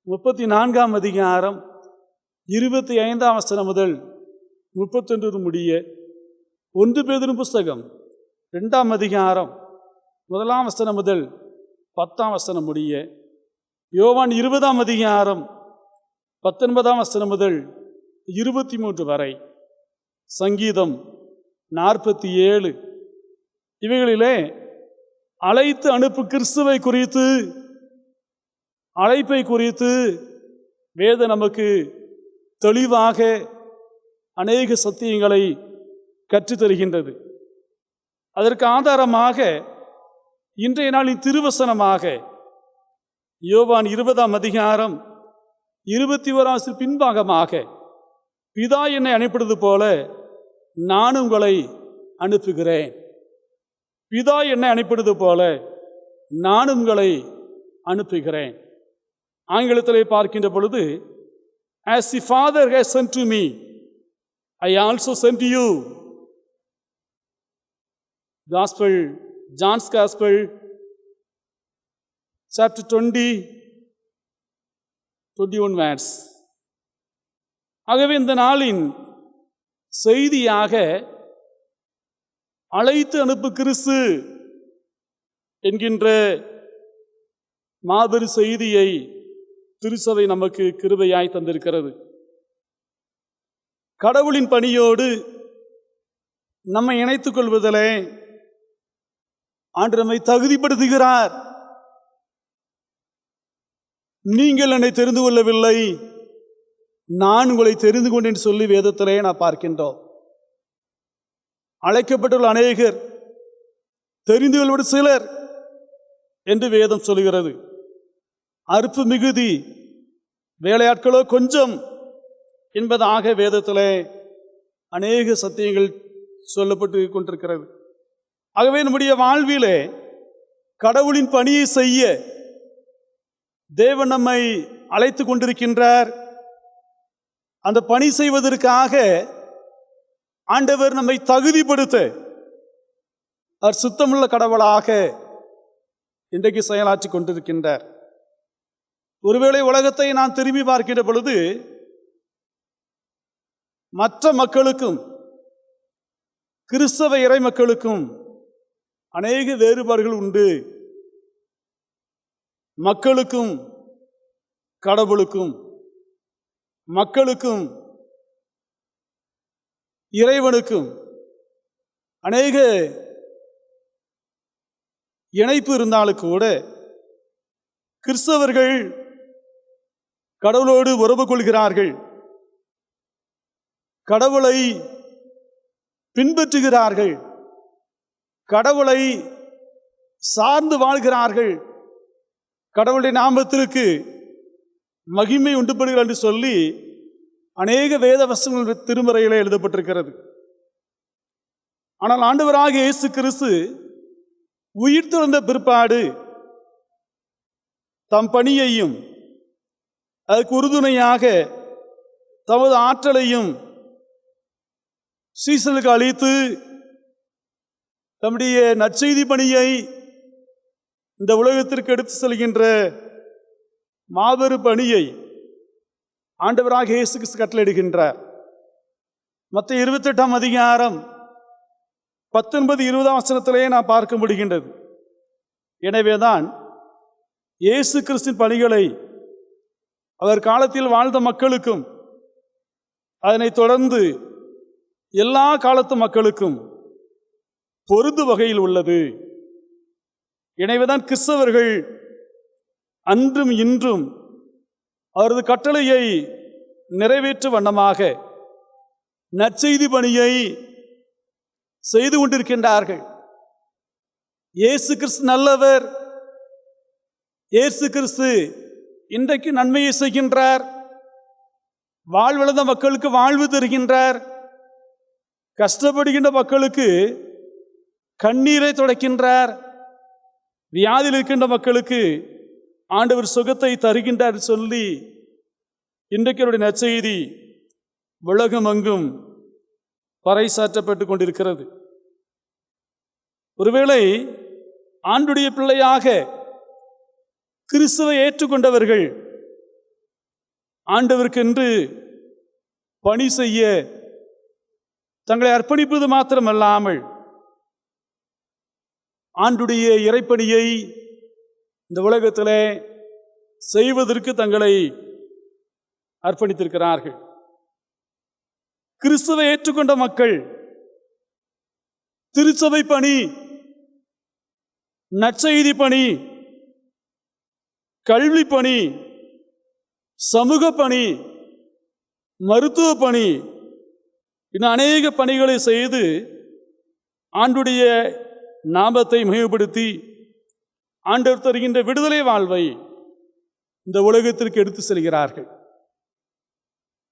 34ஆம் அதிகாரம் 25ஆம் வசனம் முதல் 31 முடிய, 1 பேதுரு புஸ்தகம் 2ஆம் அதிகாரம் 1ஆம் வசனம் முதல் 10ஆம் வசனம் முடிய, யோவான் 20ஆம் அதிகாரம் 19ஆம் வசனம் முதல் 23 வரை, சங்கீதம் 47 இவைகளிலே அழைத்து அனுப்பு கிறிஸ்துவை குறித்து, அழைப்பை குறித்து வேதம் நமக்கு தெளிவாக அநேக சத்தியங்களை கற்றுத்தருகின்றது. அதற்கு ஆதாரமாக இன்றைய நாளின் திருவசனமாக யோவான் 20ஆம் அதிகாரம் 21 பின்பாகமாக, பிதா என்னை அனுப்பினது போல நான் உங்களை அனுப்புகிறேன். பிதா என்னை அனுப்பினது போல நான் உங்களை அனுப்புகிறேன். ஆங்கிலத்திலே பார்க்கின்ற பொழுது, as the Father has sent to me, I also sent to you. Gospel, John's Gospel, chapter 20, 21 verse. ஆகவே இந்த நாளின் செய்தியாக அழைத்து அனுப்பு கிறிஸ்து என்கின்ற மாபெரும் செய்தியை திருச்சபை நமக்கு கிருபையாய் தந்திருக்கிறது. கடவுளின் பணியோடு நம்மை இணைத்துக் கொள்வதிலே ஆண்டவர் நம்மை தகுதிப்படுத்துகிறார். நீங்கள் என்னை தெரிந்து கொள்ளவில்லை, நான் உங்களை தெரிந்து கொண்டேன் சொல்லி வேதத்திலே நான் பார்க்கின்றோம். அழைக்கப்பட்டுள்ள அநேகர், தெரிந்து கொள்வது சிலர் என்று வேதம் சொல்கிறது. அறுப்பு மிகுதி, வேலையாட்களோ கொஞ்சம் என்பதாக வேதத்திலே அநேக சத்தியங்கள் சொல்லப்பட்டு கொண்டிருக்கிறது. ஆகவே நம்முடைய வாழ்விலே கடவுளின் பணியை செய்ய தேவன் நம்மை அழைத்து கொண்டிருக்கின்றார். அந்த பணி செய்வதற்காக ஆண்டவர் நம்மை தகுதிப்படுத்த அவர் சுத்தமுள்ள கடவுளாக இன்றைக்கு செயலாற்றி கொண்டிருக்கின்றார். ஒருவேளை உலகத்தை நான் திரும்பி பார்க்கின்ற பொழுது மற்ற மக்களுக்கும் கிறிஸ்தவ இறை மக்களுக்கும் அநேக வேறுபாடுகள் உண்டு. மக்களுக்கும் கடவுளுக்கும், மக்களுக்கும் இறைவனுக்கும் அநேக இணைப்பு இருந்தாலும் கூட கிறிஸ்தவர்கள் கடவுளோடு உறவு கொள்கிறார்கள், கடவுளை பின்பற்றுகிறார்கள், கடவுளை சார்ந்து வாழ்கிறார்கள், கடவுளுடைய நாமத்திற்கு மகிமை உண்டுபடுகிறார் என்று சொல்லி அநேக வேத வசனங்கள் திருமறையிலே எழுதப்பட்டிருக்கிறது. ஆனால் ஆண்டவராகிய இயேசு கிறிஸ்து உயிர் திறந்த பிற்பாடு தம் பணியையும் அதற்கு உறுதுணையாக தமது ஆற்றலையும் சீசலுக்கு அளித்து தம்முடைய நற்செய்தி பணியை இந்த உலகத்திற்கு எடுத்து செல்கின்ற மாபெரும் பணியை ஆண்டவராக இயேசு கிறிஸ்து கட்டளையிடுகின்றார். மத்தேயு 28ஆம் அதிகாரம் 19-20ஆம் வசனத்திலேயே நாம் பார்க்க முடிகின்றது. எனவேதான் இயேசு கிறிஸ்துவின் பணிகளை அவர் காலத்தில் வாழ்ந்த மக்களுக்கும் அதனைத் தொடர்ந்து எல்லா காலத்து மக்களுக்கும் பொருது வகையில் உள்ளது. எனவேதான் கிறிஸ்தவர்கள் அன்றும் இன்றும் அவரது கட்டளையை நிறைவேற்று வண்ணமாக நற்செய்தி பணியை செய்து கொண்டிருக்கின்றார்கள். இயேசு கிறிஸ்து நல்லவர். இயேசு கிறிஸ்து இன்றைக்கு நன்மையை செய்கின்றார். வாழ்விழந்த மக்களுக்கு வாழ்வு தருகின்றார். கஷ்டப்படுகின்ற மக்களுக்கு கண்ணீரை துடைக்கின்றார். வியாதியில் இருக்கின்ற மக்களுக்கு ஆண்டவர் சுகத்தை தருகின்றார் சொல்லி இன்றைக்கு அவருடைய நற்செய்தி உலகமெங்கும் பறைசாற்றப்பட்டு கொண்டிருக்கிறது. ஒருவேளை ஆண்டுடைய பிள்ளையாக கிறிஸ்துவை ஏற்றுக்கொண்டவர்கள் ஆண்டவருக்கென்று பணி செய்ய தங்களை அர்ப்பணிப்பது மாத்திரமல்லாமல் ஆண்டுடைய இறைப்பணியை இந்த உலகத்திலே செய்வதற்கு தங்களை அர்ப்பணித்திருக்கிறார்கள். கிறிஸ்துவை ஏற்றுக்கொண்ட மக்கள் திருச்சபை பணி, நற்செய்தி பணி, கல்வி பணி, சமூக பணி, மருத்துவ பணி, இன்னும் அநேக பணிகளை செய்து ஆண்டுடைய நாமத்தை மகிமைப்படுத்தி ஆண்டவர் தருகின்ற விடுதலை வாழ்வை இந்த உலகத்திற்கு எடுத்து செல்கிறார்கள்.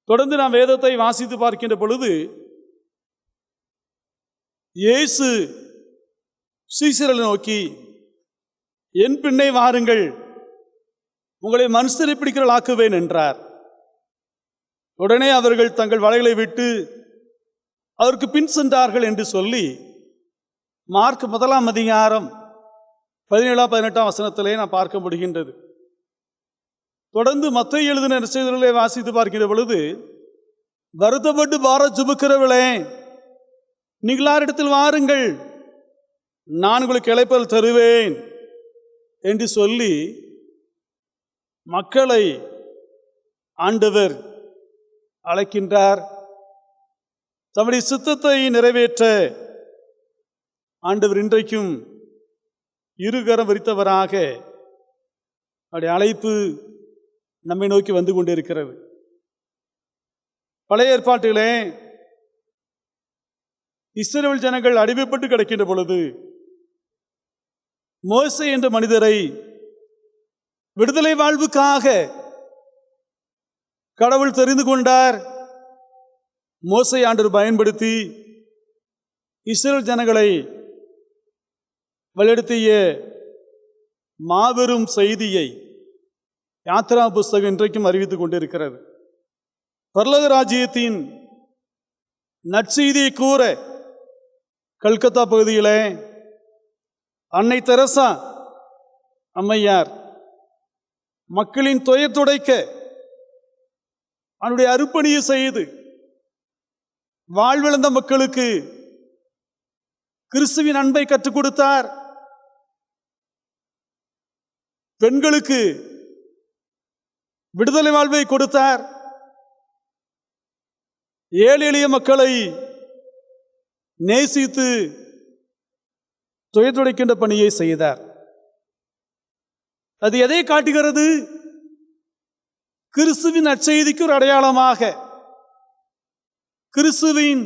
தொடர்ந்து நாம் வேதத்தை வாசித்து பார்க்கின்ற பொழுது இயேசு சீசர்களை நோக்கி, என் பின்னே வாருங்கள், உங்களை மனுஷரை பிடிக்கிறவர்களாக்குவேன் என்றார். உடனே அவர்கள் தங்கள் வலைகளை விட்டு அவருக்கு பின் சென்றார்கள் என்று சொல்லி மார்க் 1 அதிகாரம் 17-18 வசனத்திலே நாம் பார்க்க முடிகின்றது. தொடர்ந்து மத்தேயு எழுதின நற்செய்திகளை வாசித்து பார்க்கின்ற பொழுது, வருத்தப்பட்டு பாரம் சுமக்கிறவர்களே, நீங்களாரிடத்தில் வாருங்கள், நான் உங்களுக்கு இளைப்பாறுதல் தருவேன் என்று சொல்லி மக்களை ஆண்டவர் அழைக்கின்றார். தம்முடைய சித்தத்தை நிறைவேற்ற ஆண்டவர் இன்றைக்கும் இருகரம் விரித்தவராக அவருடைய அழைப்பு நம்மை நோக்கி வந்து கொண்டிருக்கிறது. பழைய ஏற்பாட்டிலே இஸ்ரவேல் ஜனங்கள் அடிமைப்பட்டு கிடக்கின்ற பொழுது மோசே என்ற மனிதரை விடுதலை வாழ்வுக்காக கடவுள் தெரிந்து கொண்டார். மோசே ஆண்டவர் பயன்படுத்தி இஸ்ரவேல் ஜனங்களை வழிநடத்திய மாபெரும் செய்தியை யாத்ரா புஸ்தகம் இன்றைக்கும் அறிவித்துக் கொண்டிருக்கிறது. பரலோக ராஜ்யத்தின் நற்செய்தியை கூற கல்கத்தா பகுதியிலே அன்னை தெரசா அம்மையார் மக்களின் துயர் துடைக்க அவனுடைய அர்ப்பணியை செய்து வாழ்விழந்த மக்களுக்கு கிறிஸ்துவின் அன்பை கற்றுக் கொடுத்தார். பெண்களுக்கு விடுதலை வாழ்வை கொடுத்தார். ஏழை எளிய மக்களை நேசித்து துயர் துடைக்கின்ற பணியை செய்தார். அது எதை காட்டுகிறது? கிறிஸ்துவின் நற்செய்திக்கு ஒரு அடையாளமாக, கிறிஸ்துவின்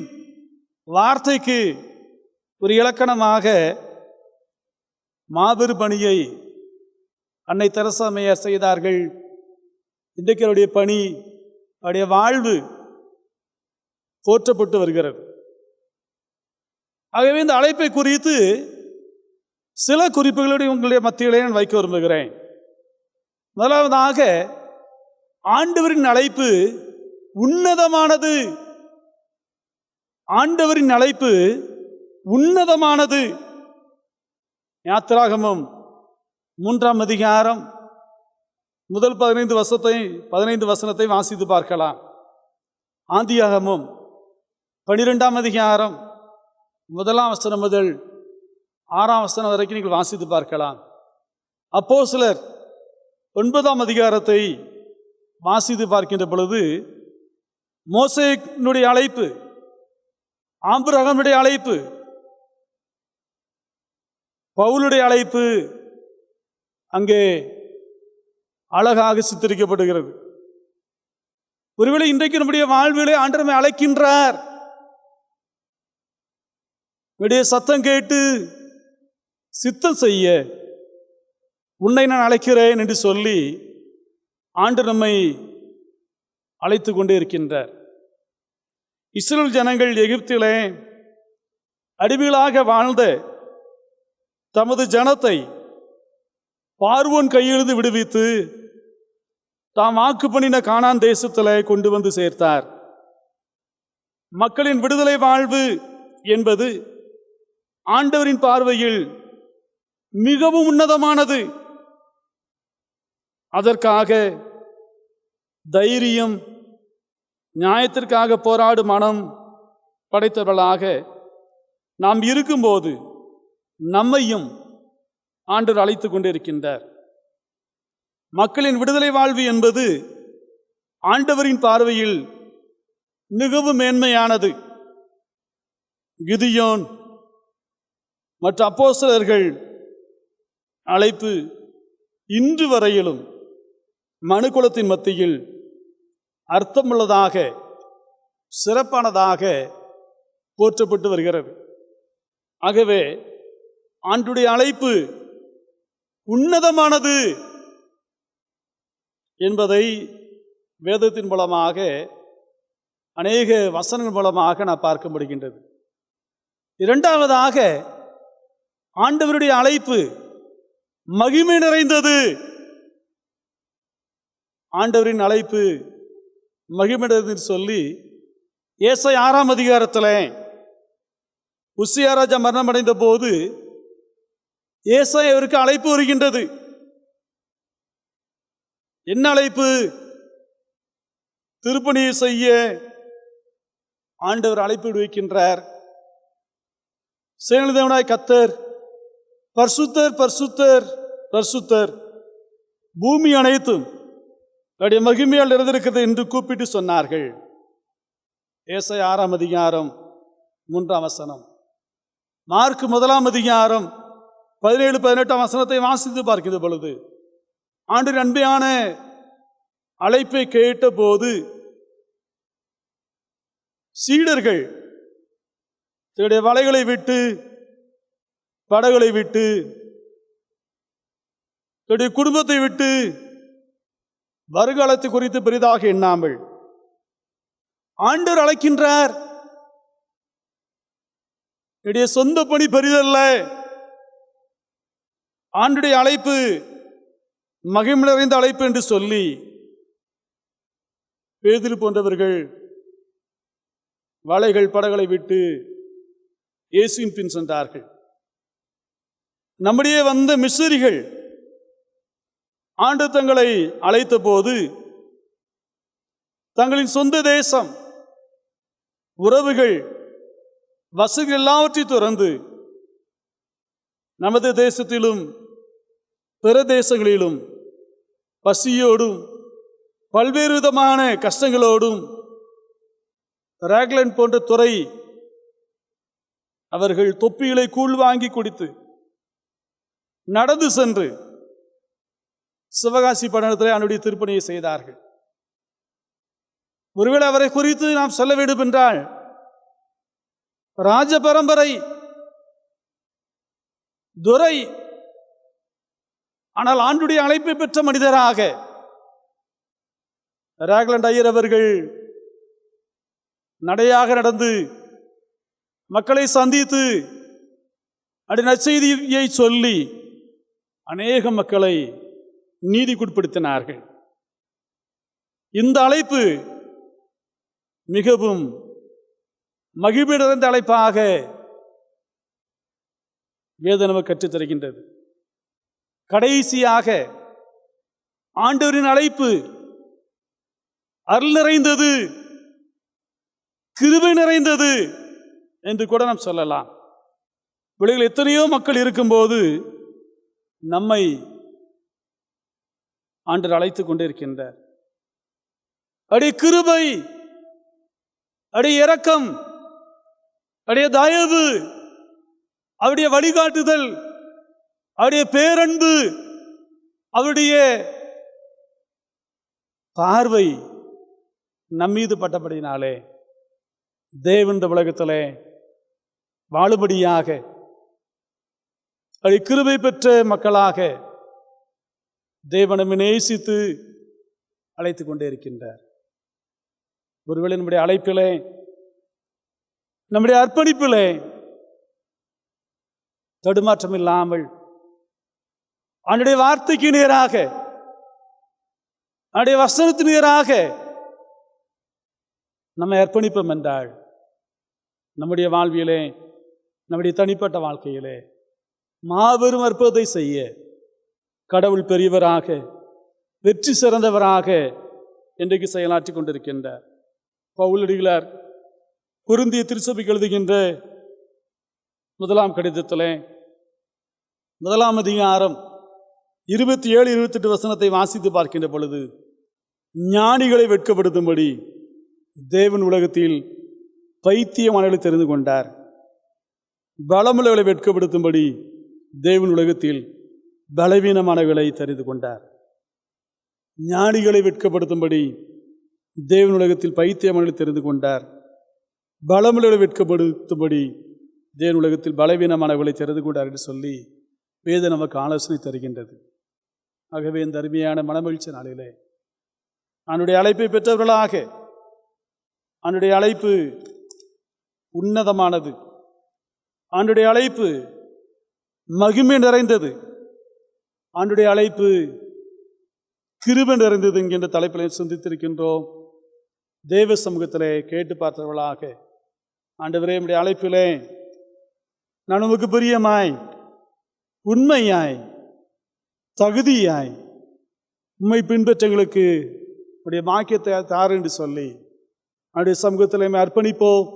வார்த்தைக்கு ஒரு இலக்கணமாக மாபெரும் பணியை அன்னை தெரசா அம்மையார் செய்தார்கள். இன்றைக்கு அவருடைய பணி, அவருடைய வாழ்வு போற்றப்பட்டு வருகிறது. ஆகவே இந்த அழைப்பை குறித்து சில குறிப்புகளுடைய உங்களுடைய மத்தியிலே நான் வைக்க விரும்புகிறேன். முதலாவதாக, ஆண்டவரின் அழைப்பு உன்னதமானது. ஆண்டவரின் அழைப்பு உன்னதமானது. யாத்திராகமம் 3 அதிகாரம் முதல் 15 வசனத்தை வாசித்து பார்க்கலாம். ஆதியாகமம் 12 அதிகாரம் 1 வசனம் முதல் 6 வசனம் வரைக்கும் நீங்கள் வாசித்து பார்க்கலாம். அப்போஸ்தலர் 9 அதிகாரத்தை வாசித்து பார்க்கின்ற பொழுது மோசேயினுடைய அழைப்பு, ஆபிரகாமுடைய அழைப்பு, பவுலுடைய அழைப்பு அங்கே அழகாக சித்தரிக்கப்படுகிறது. ஒருவேளை இன்றைக்கு நம்முடைய வாழ்விலே ஆண்டவரை அழைக்கின்றார். நம்முடைய சத்தம் கேட்டு சித்தம் செய்ய உன்னை நான் அழைக்கிறேன் என்று சொல்லி ஆண்டு நம்மை அழைத்து கொண்டே இருக்கின்றார். இஸ்ரேல் ஜனங்கள் எகிப்திலே அடிமைகளாக வாழ்ந்த தமது ஜனத்தை பார்வோன் கையிலிருந்து விடுவித்து தாம் வாக்கு பண்ணின கானான் தேசத்தில் கொண்டு வந்து சேர்த்தார். மக்களின் விடுதலை வாழ்வு என்பது ஆண்டவரின் பார்வையில் மிகவும் உன்னதமானது. அதற்காக தைரியம், நியாயத்திற்காக போராடும் மனம் படைத்தவர்களாக நாம் இருக்கும்போது நம்மையும் ஆண்டவர் அழைத்து கொண்டிருக்கின்றார். மக்களின் விடுதலை வாழ்வு என்பது ஆண்டவரின் பார்வையில் மிகவும் மேன்மையானது. கிதியோன் மற்ற அப்போஸ்தலர்கள் அழைப்பு இன்று வரையிலும் மனுக்குலத்தின் மத்தியில் அர்த்தமுள்ளதாக, சிறப்பானதாக போற்றப்பட்டு வருகிறது. ஆகவே ஆண்டுடைய அழைப்பு உன்னதமானது என்பதை வேதத்தின் மூலமாக, அநேக வசனங்கள் மூலமாக நான் பார்க்க முடிகின்றது. இரண்டாவதாக, ஆண்டவருடைய அழைப்பு மகிமை நிறைந்தது. ஆண்டவரின் அழைப்பு மகிமை நிறைந்தது சொல்லி ஏசாயா 6ஆம் அதிகாரத்தில் உசியா ராஜா மரணமடைந்த போது ஏசாயாவிற்கு அழைப்பு வருகின்றது. என்ன அழைப்பு? திருப்பணியை செய்ய ஆண்டவர் அழைப்பு விடுவிக்கின்றார். சேனைகளின் தேவனாய் கர்த்தர் பரிசுத்தர், பரிசுத்தர், பரிசுத்தர், பூமி அனைத்தும் அவருடைய மகிமையால் நிறைந்திருக்கிறது என்று கூப்பிட்டு சொன்னார்கள். ஏசாயா 6ஆம் அதிகாரம் 3ஆம் வசனம். மார்க் 1ஆம் அதிகாரம் 17-18ஆம் வசனத்தை வாசித்து பார்க்கிற பொழுது ஆண்டவரின் அன்பான அழைப்பை கேட்ட போது சீடர்கள் தன்னுடைய வலைகளை விட்டு, படகுகளை விட்டு, தன்னுடைய குடும்பத்தை விட்டு வருகாலத்தை குறித்து பெரிதாக எண்ணாமல் ஆண்டவர் அழைக்கின்றார். என்னுடைய சொந்த பணி பெரிதல்ல, ஆண்டுடைய அழைப்பு மகிமை நிறைந்த அழைப்பு என்று சொல்லி பேதுரு போன்றவர்கள் வலைகள், படகளை விட்டு இயேசுவின் பின் சென்றார்கள். நம்முடைய வந்த மிஷனரிகள் ஆண்டு தங்களை அழைத்த போது தங்களின் சொந்த தேசம், உறவுகள், வசதிகள் எல்லாவற்றையும் துறந்து நமது தேசத்திலும் பிற தேசங்களிலும் பசியோடும் பல்வேறு விதமான கஷ்டங்களோடும் ராக்லண்ட் போன்ற துறை அவர்கள் தொப்பிகளை கூழ் வாங்கி குடித்து நடந்து சென்று சிவகாசி பட்டணத்திலே அவனுடைய திருப்பணியை செய்தார்கள். ஒருவேளை அவரை குறித்து நாம் சொல்ல வேண்டும் என்றால், ராஜ பரம்பரை துரை, ஆனால் ஆண்டுடைய அழைப்பை பெற்ற மனிதராக ராக்லண்ட் ஐயர் அவர்கள் நடையாக நடந்து மக்களை சந்தித்து அப்படி நற்செய்தியை சொல்லி அநேக மக்களை நீதிக்குட்படுத்தினார்கள். இந்த அழைப்பு மிகவும் மகிழ்ச்சி நிறைந்த அழைப்பாக வேதம் நமக்கு கற்றுத் தருகின்றது. கடைசியாக ஆண்டவரின் அழைப்பு அருள் நிறைந்தது, கிருபை நிறைந்தது என்று கூட நாம் சொல்லலாம். வெளியில் எத்தனையோ மக்கள் இருக்கும்போது நம்மை ஆண்டவர் அழைத்துக் கொண்டிருக்கின்றார். அடைய கிருபை, அடைய இரக்கம், அடைய தயவு, அவருடைய வழிகாட்டுதல், அவருடைய பேரன்பு, அவருடைய பார்வை நம்மீது பட்டபடினாலே தேவன் இந்த உலகத்திலே வாழும்படியாக அப்படி கிருபை பெற்ற மக்களாக தேவன் நம்மை நேசித்து அழைத்து கொண்டே இருக்கின்றார். ஒருவேளை நம்முடைய அழைப்பிலே, நம்முடைய அர்ப்பணிப்பிலே தடுமாற்றம் இல்லாமல் அவனுடைய வார்த்தைக்கு நேராக, அவனுடைய வசனத்துக்கு நேராக நம்மை அர்ப்பணிப்போம் என்றால் நம்முடைய வாழ்வியலே, நம்முடைய தனிப்பட்ட வாழ்க்கையிலே மாபெரும் அற்புதத்தை செய்ய கடவுள் பெரியவராக, வெற்றி சிறந்தவராக இன்றைக்கு செயலாற்றி கொண்டிருக்கின்றார். பவுலடிகளார் கொரிந்திய திருச்சபைக்கு எழுதுகின்ற முதலாம் கடிதத்திலே 1 அதிகாரம் 27, 28 வசனத்தை வாசித்து பார்க்கின்ற பொழுது, ஞானிகளை வெட்கப்படுத்தும்படி தேவன் உலகத்தில் பைத்தியமானவர்களை தெரிந்து கொண்டார், பலமுள்ளவர்களை வெட்கப்படுத்தும்படி தேவன் உலகத்தில் பலவீனமானவர்களை தெரிந்து கொண்டார். ஞானிகளை வெட்கப்படுத்தும்படி தேவன் உலகத்தில் பைத்தியமானவர்களை தெரிந்து கொண்டார், பலமுள்ளவர்களை வெட்கப்படுத்தும்படி தேவன் உலகத்தில் பலவீனமானவர்களை தெரிந்து கொண்டார் என்று சொல்லி வேதம் நமக்கு ஆலோசனை தருகின்றது. ஆகவே இந்த அருமையான மனமகிழ்ச்சி நாளிலே அவனுடைய அழைப்பை பெற்றவர்களாக, அவனுடைய அழைப்பு உன்னதமானது, அவனுடைய அழைப்பு மகிமை நிறைந்தது, அவனுடைய அழைப்பு கிருபை நிறைந்தது என்கின்ற தலைப்பில் சிந்தித்திருக்கின்றோம். தேவ சமூகத்திலே கேட்டு பார்த்தவர்களாக, ஆண்டவரே நம்முடைய அழைப்பிலே நான் உமக்கு பிரியமாய், உண்மையாய், தகுதியாய் உண்மை பின்பற்றங்களுக்கு உடைய பாக்கியத்தை தாரு என்று சொல்லி அவருடைய சமூகத்தில் நம்மை அர்ப்பணிப்போம்.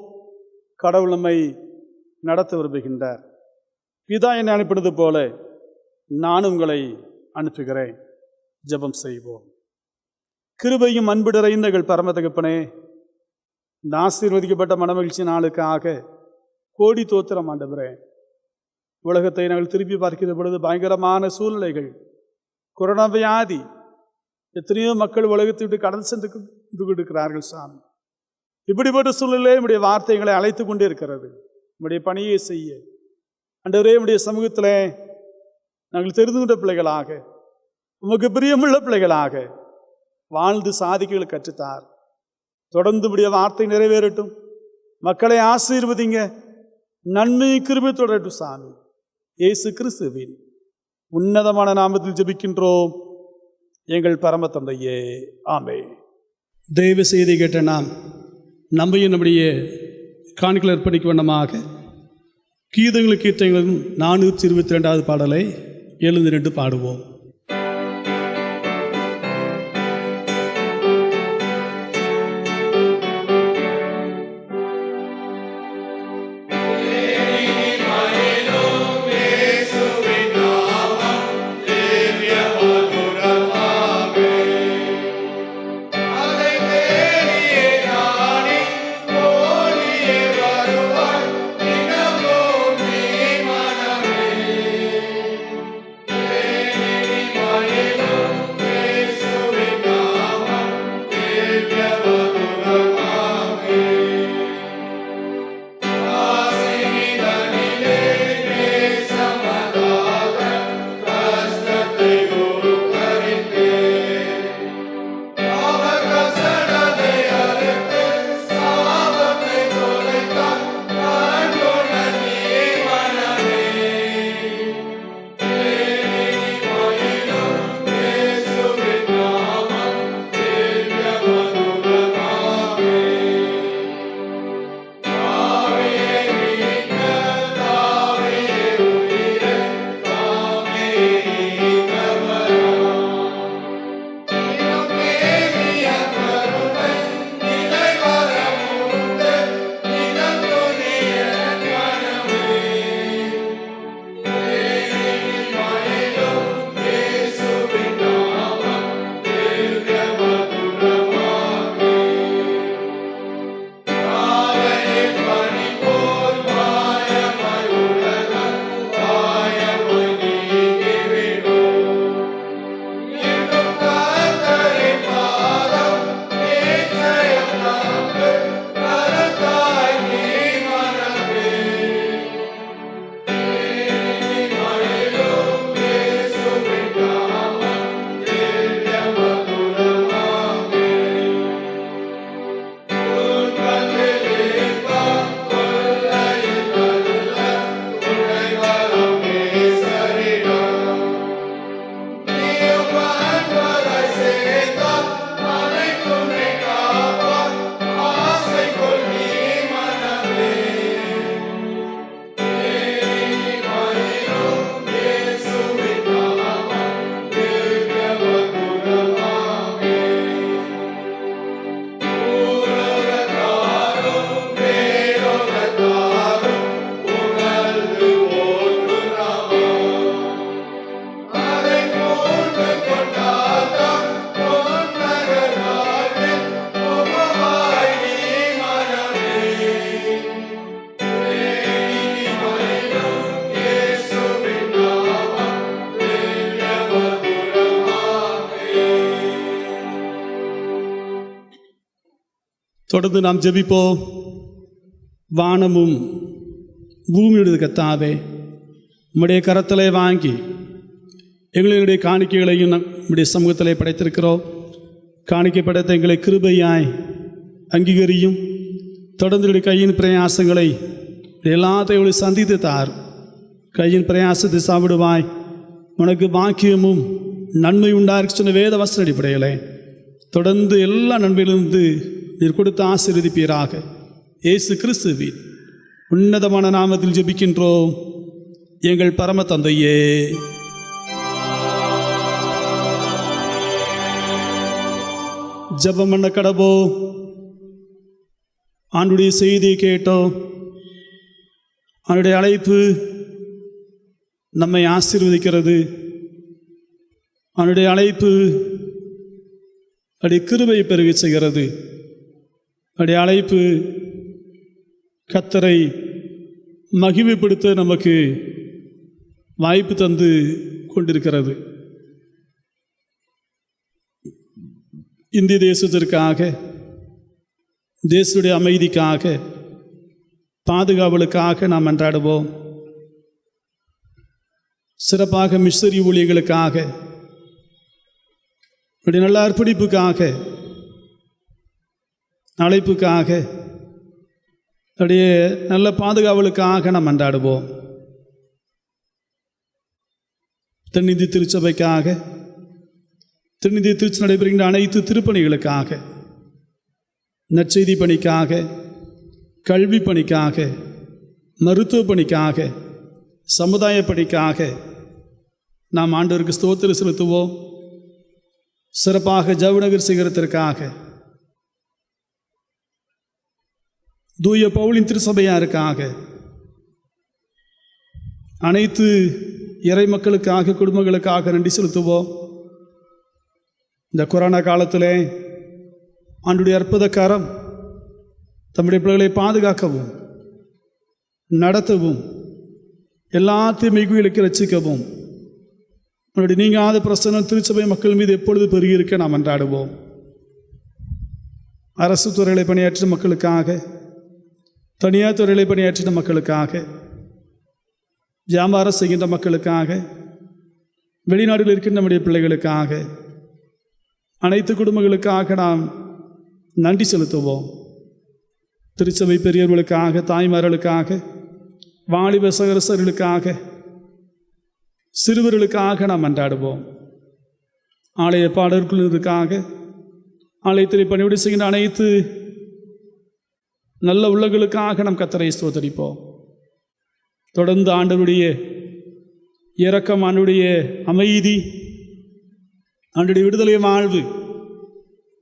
கடவுள் நம்மை நடத்த விரும்புகின்றார். பிதா என்னை அனுப்பினது போல நான் உங்களை அனுப்புகிறேன். ஜெபம் செய்வோம். கிருபையும் அன்பு நிறைந்த எங்கள் பரம தகப்பனே, இந்த ஆசீர்வதிக்கப்பட்ட மனமகிழ்ச்சி நாளுக்காக கோடி தோத்திரம் ஆண்டவரே. உலகத்தை நாங்கள் திருப்பி பார்க்கிற பொழுது பயங்கரமான சூழ்நிலைகள், கொரோனா வியாதி, எத்தனையோ மக்கள் உலகத்தை விட்டு கடந்து சென்று கொண்டிருக்கிறார்கள் சாமி. இப்படிப்பட்ட சூழ்நிலையிலே நம்முடைய வார்த்தைகளை அழைத்து கொண்டே இருக்கிறது. நம்முடைய பணியை செய்ய ஆண்டவரே, நம்முடைய சமூகத்தில் நாங்கள் தெரிந்து கொண்ட பிள்ளைகளாக, உமக்கு பிரியமுள்ள பிள்ளைகளாக வாழ்ந்து சாதிகளை கற்றுத்தார். தொடர்ந்து உடைய வார்த்தை நிறைவேறட்டும். மக்களை ஆசீர்வதிங்க. நன்மை கிருபை தொடரட்டும் சாமி. இயேசு கிறிஸ்துவின் உன்னதமான நாமத்தில் ஜெபிக்கின்றோம் எங்கள் பரம தந்தையே, ஆமென். தெய்வ செய்தி கேட்ட நாம் நம்மையும் நம்முடைய காணிக்கை அர்ப்பணிக்க வண்ணமாக கீதங்களும் கீர்த்தங்களும் 422வது பாடலை எழுந்து நின்று பாடுவோம். Amen. தொடர்ந்து நாம் ஜெபிப்போம். வானமும் பூமியுடைய கர்த்தாவே, உம்முடைய கரத்திலே வாங்கி எங்களுடைய காணிக்கைகளையும் நம்முடைய சமூகத்திலே படைத்திருக்கிறோம். காணிக்கை படைத்த எங்களை கிருபையாய் அங்கீகரியும். தொடர்ந்து கையின் பிரயாசங்களை எல்லாத்தையும் சந்தித்து தார். கையின் பிரயாசத்தை சாப்பிடுவாய், உனக்கு பாக்கியமும் நன்மை உண்டாருக்கு சொன்ன வேத வசன அடிப்படையிலே தொடர்ந்து எல்லா நன்மையிலிருந்து நீர் கொடுத்து ஆசீர்வதிப்பீராக. இயேசு கிறிஸ்துவின் உன்னதமான நாமத்தில் ஜெபிக்கின்றோம் எங்கள் பரம தந்தையே. ஜெபம் பண்ண கடவோ. ஆண்டுடைய செய்தியை கேட்டோம். அவனுடைய அழைப்பு நம்மை ஆசீர்வதிக்கிறது. அவனுடைய அழைப்பு அப்படி கிருபையை பெருகி செய்கிறது. அப்படி அழைப்பு கர்த்தரை மகிமைப்படுத்த நமக்கு வாய்ப்பு தந்து கொண்டிருக்கிறது. இந்திய தேசத்திற்காக, தேசத்துடைய அமைதிக்காக, பாதுகாவலுக்காக நாம் அன்றாடுவோம். சிறப்பாக மிஷனரி ஊழியர்களுக்காக, அப்படி நல்ல அர்ப்பணிப்புக்காக, அழைப்புக்காக, அப்படியே நல்ல பாதுகாவலுக்காக நாம் அன்றாடுவோம். தென்னிந்திய திருச்சபைக்காக, தென்னிந்திய திருச்சி நடைபெறுகின்ற அனைத்து திருப்பணிகளுக்காக, நற்செய்தி பணிக்காக, கல்வி பணிக்காக, மருத்துவ பணிக்காக, சமுதாய பணிக்காக நாம் ஆண்டவருக்கு ஸ்தோத்திரம் செலுத்துவோம். சிறப்பாக ஜவுநகர் சிகரத்திற்காக, தூய பவுலின் திருச்சபையாருக்காக, அனைத்து இறை மக்களுக்காக, குடும்பங்களுக்காக நன்றி செலுத்துவோம். இந்த கொரோனா காலத்திலே ஆண்டுடைய அற்புத கரம் தம்முடைய பிள்ளைகளை பாதுகாக்கவும், நடத்தவும், எல்லா தீமைகளுக்கு ரட்சிக்கவும் உன்னுடைய நீங்காத பிரசன்னம் திருச்சபை மக்கள் மீது எப்பொழுது பெருகியிருக்க நாம் அன்றாடுவோம். அரசு துறைகளை பணியாற்றின மக்களுக்காக, தனியார் துறைகளை பணியாற்றின மக்களுக்காக, வியாபாரம் செய்கின்ற மக்களுக்காக, வெளிநாடுகளில் இருக்கின்ற நம்முடைய பிள்ளைகளுக்காக, அனைத்து குடும்பங்களுக்காக நாம் நன்றி செலுத்துவோம். திருச்சபை பெரியவர்களுக்காக, தாய்மார்களுக்காக, வாலிப சகரசர்களுக்காக, சிறுவர்களுக்காக நாம் அன்றாடுவோம். ஆலய பாடல்களுக்காக, ஆலயத்தில் பணிவிடை செய்கின்ற அனைத்து நல்ல உள்ளங்களுக்காக நாம் கர்த்தரை ஸ்தோத்திரிப்போம். தொடர்ந்து ஆண்டவருடைய இரக்கம், ஆண்டவருடைய அமைதி, ஆண்டவருடைய விடுதலை வாழ்வு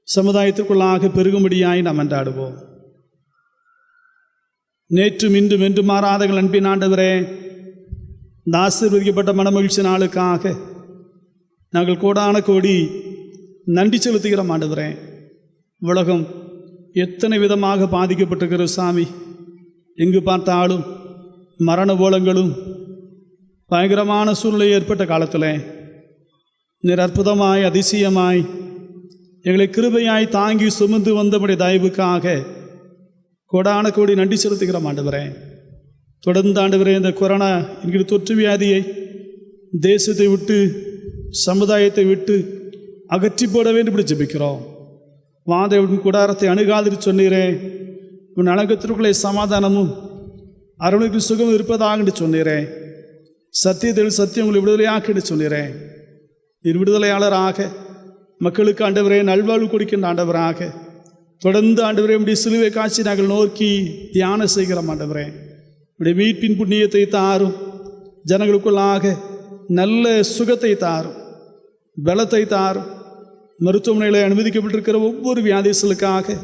சமுதாயத்திற்குள்ளாக பெருகும்படியாய் நாம் அன்றாடுவோம். நேற்றும் இன்றும் என்று மாறாதங்கள் அன்பின் ஆண்டவரே, இந்த ஆசீர்வதிக்கப்பட்ட மனமகிழ்ச்சி நாளுக்காக நாங்கள் கோடான கோடி நன்றி செலுத்துகிறோம். ஆண்டவரே, உலகம் எத்தனை விதமாக பாதிக்கப்பட்டிருக்கிற சாமி. எங்கு பார்த்தாலும் மரண ஓலங்களும் பயங்கரமான சூழ்நிலை ஏற்பட்ட காலத்தில் நீர் அற்புதமாய், அதிசயமாய் எங்களை கிருபையாய் தாங்கி சுமந்து வந்தபடி தயவுக்காக கோடான கோடி நன்றி செலுத்துகிறோம். ஆண்டவரே, தொடர்ந்து ஆண்டவரே, இந்த கொரோனா என்கிற தொற்று வியாதியை தேசத்தை விட்டு, சமுதாயத்தை விட்டு அகற்றி போட வேண்டும் என்று ஜெபிக்கிறோம். வாதை கூடாரத்தை அணுகாதிரு சொன்னீரே, உன் அழகத்திற்குள்ளே சமாதானமும் அரவணைக்கு சுகம் இருப்பதாக என்று சொன்னீரே, சத்தியத்தில் சத்தியம் உங்களை விடுதலையாக்க என்று சொன்னீரே. நீர் விடுதலையாளராக மக்களுக்கு ஆண்டவரே நல்வாழ்வு கொடுக்கின்ற ஆண்டவராக தொடர்ந்து ஆண்டவரே உடைய சிலுவை காட்சி நாங்கள் நோக்கி தியானம் செய்கிறோம். ஆண்டவரே, உடைய மீட்பின் புண்ணியத்தை தாரும், ஜனங்களுக்குள்ளாக நல்ல சுகத்தை தாரும், பலத்தை தாரும். மருத்துவமனையில் அனுமதிக்கப்பட்டிருக்கிற ஒவ்வொரு வியாதிகளுக்காக,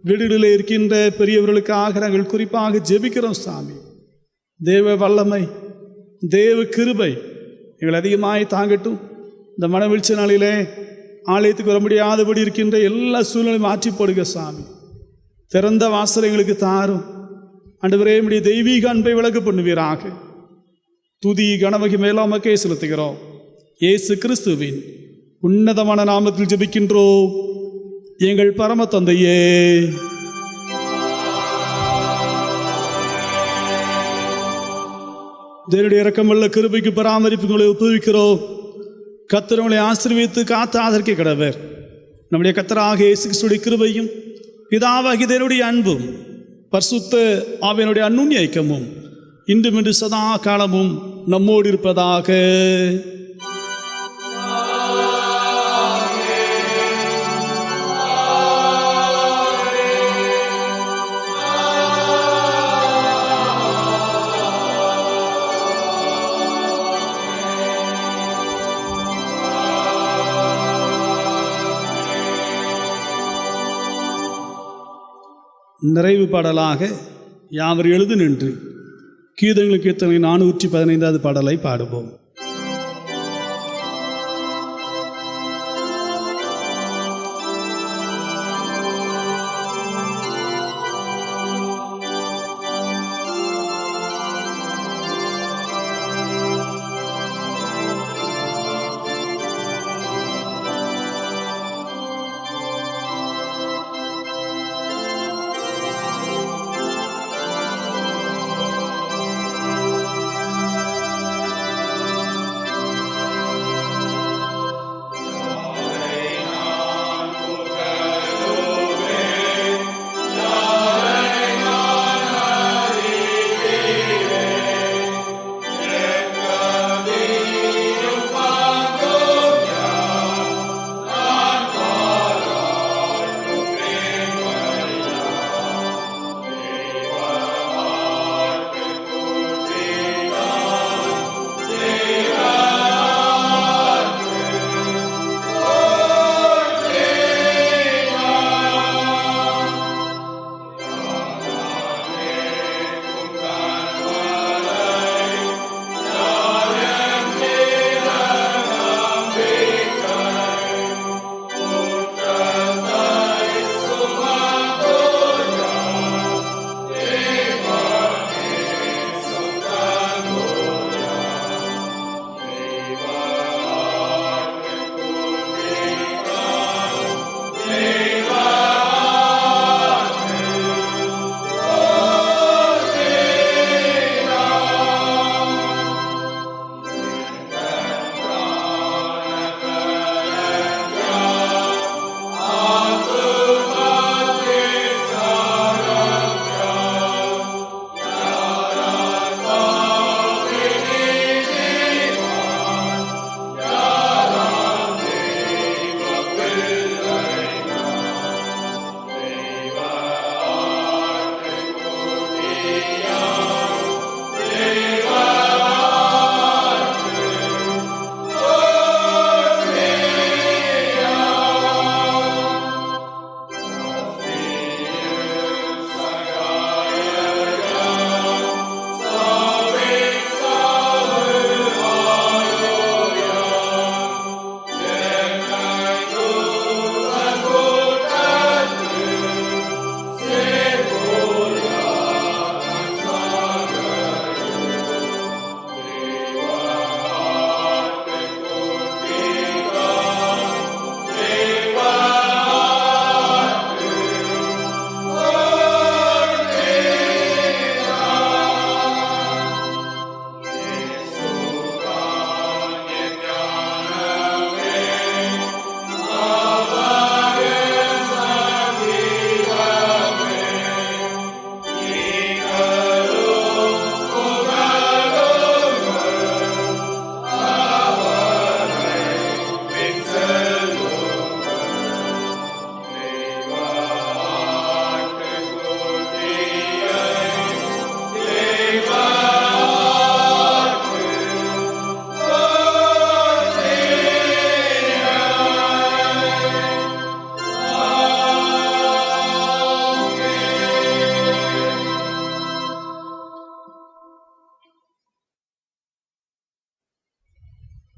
வீடுகளில் இருக்கின்ற பெரியவர்களுக்காக நாங்கள் குறிப்பாக ஜெபிக்கிறோம். சாமி, தேவ வல்லமை, தேவ கிருபை எங்கள் அதிகமாய் தாங்கட்டும். இந்த மனவீழ்ச்சி நாளிலே ஆலயத்துக்கு வர முடியாதபடி இருக்கின்ற எல்லா சூழ்நிலையும் மாற்றி போடுங்க சாமி. திறந்த வாசல் எங்களுக்கு தாரும். ஆண்டவரே, நம்முடைய தெய்வீக அன்பை விளக்கு பண்ணுவீராக. துதி கனமகி மேலாமக்கே செலுத்துகிறோம். இயேசு கிறிஸ்துவின் உன்னதமான நாமத்தில் ஜெபிக்கின்றோம் எங்கள் பரம தந்தையே. தேவனுடைய இரக்கமுள்ள கிருபைக்கு பராமரிப்புகளை ஒப்புவிக்கிறோம். கர்த்தர் உங்களை ஆசீர்வதித்து காத்து ஆதரிக்க கடவர். நம்முடைய கர்த்தராகிய இயேசு கிறிஸ்துவின் கிருபையும் பிதாவாகிய தேவனுடைய அன்பும் பரிசுத்த ஆவியானுடைய அன்னுண்ணிய ஐக்கியமும் இன்றும் இன்று சதா காலமும் நம்மோடு இருப்பதாக. நிறைவு பாடலாக யாவர் எழுது நின்று கீதங்களுக்கு 415 பாடலை பாடுவோம்.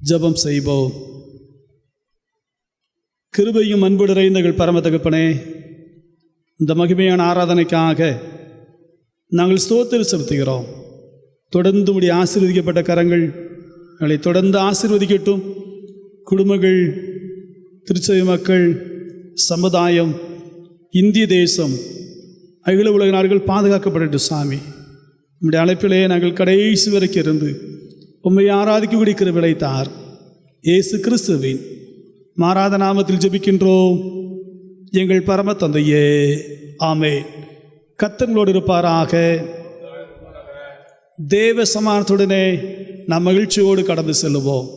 ஜெபம் செய்வோம். கிருபையும் அன்பு நிறைந்த எங்கள் பரம தகப்பனே, இந்த மகிமையான ஆராதனைக்காக நாங்கள் ஸ்தோத்திரம் செலுத்துகிறோம். தொடர்ந்து உடைய ஆசீர்வதிக்கப்பட்ட கரங்கள் எங்களை தொடர்ந்து ஆசீர்வதிக்கட்டும். குடும்பங்கள், திருச்சபை மக்கள், சமுதாயம், இந்திய தேசம், அகில உலக நாடுகள் பாதுகாக்கப்படட்டும். சாமி, நம்முடைய அழைப்பிலே நாங்கள் கடைசி வரைக்கும் இருந்து உம்மை ஆராதிக்கக்கூடிய கிருபை தார். இயேசு கிறிஸ்துவின் மாறாத நாமத்தில் ஜெபிக்கின்றோம் எங்கள் பரம தந்தையே, ஆமென். கர்த்தர்களோடு இருப்பாராக. தேவ சமானத்துடனே நாம் மகிழ்ச்சியோடு கடந்து செல்லுவோம்.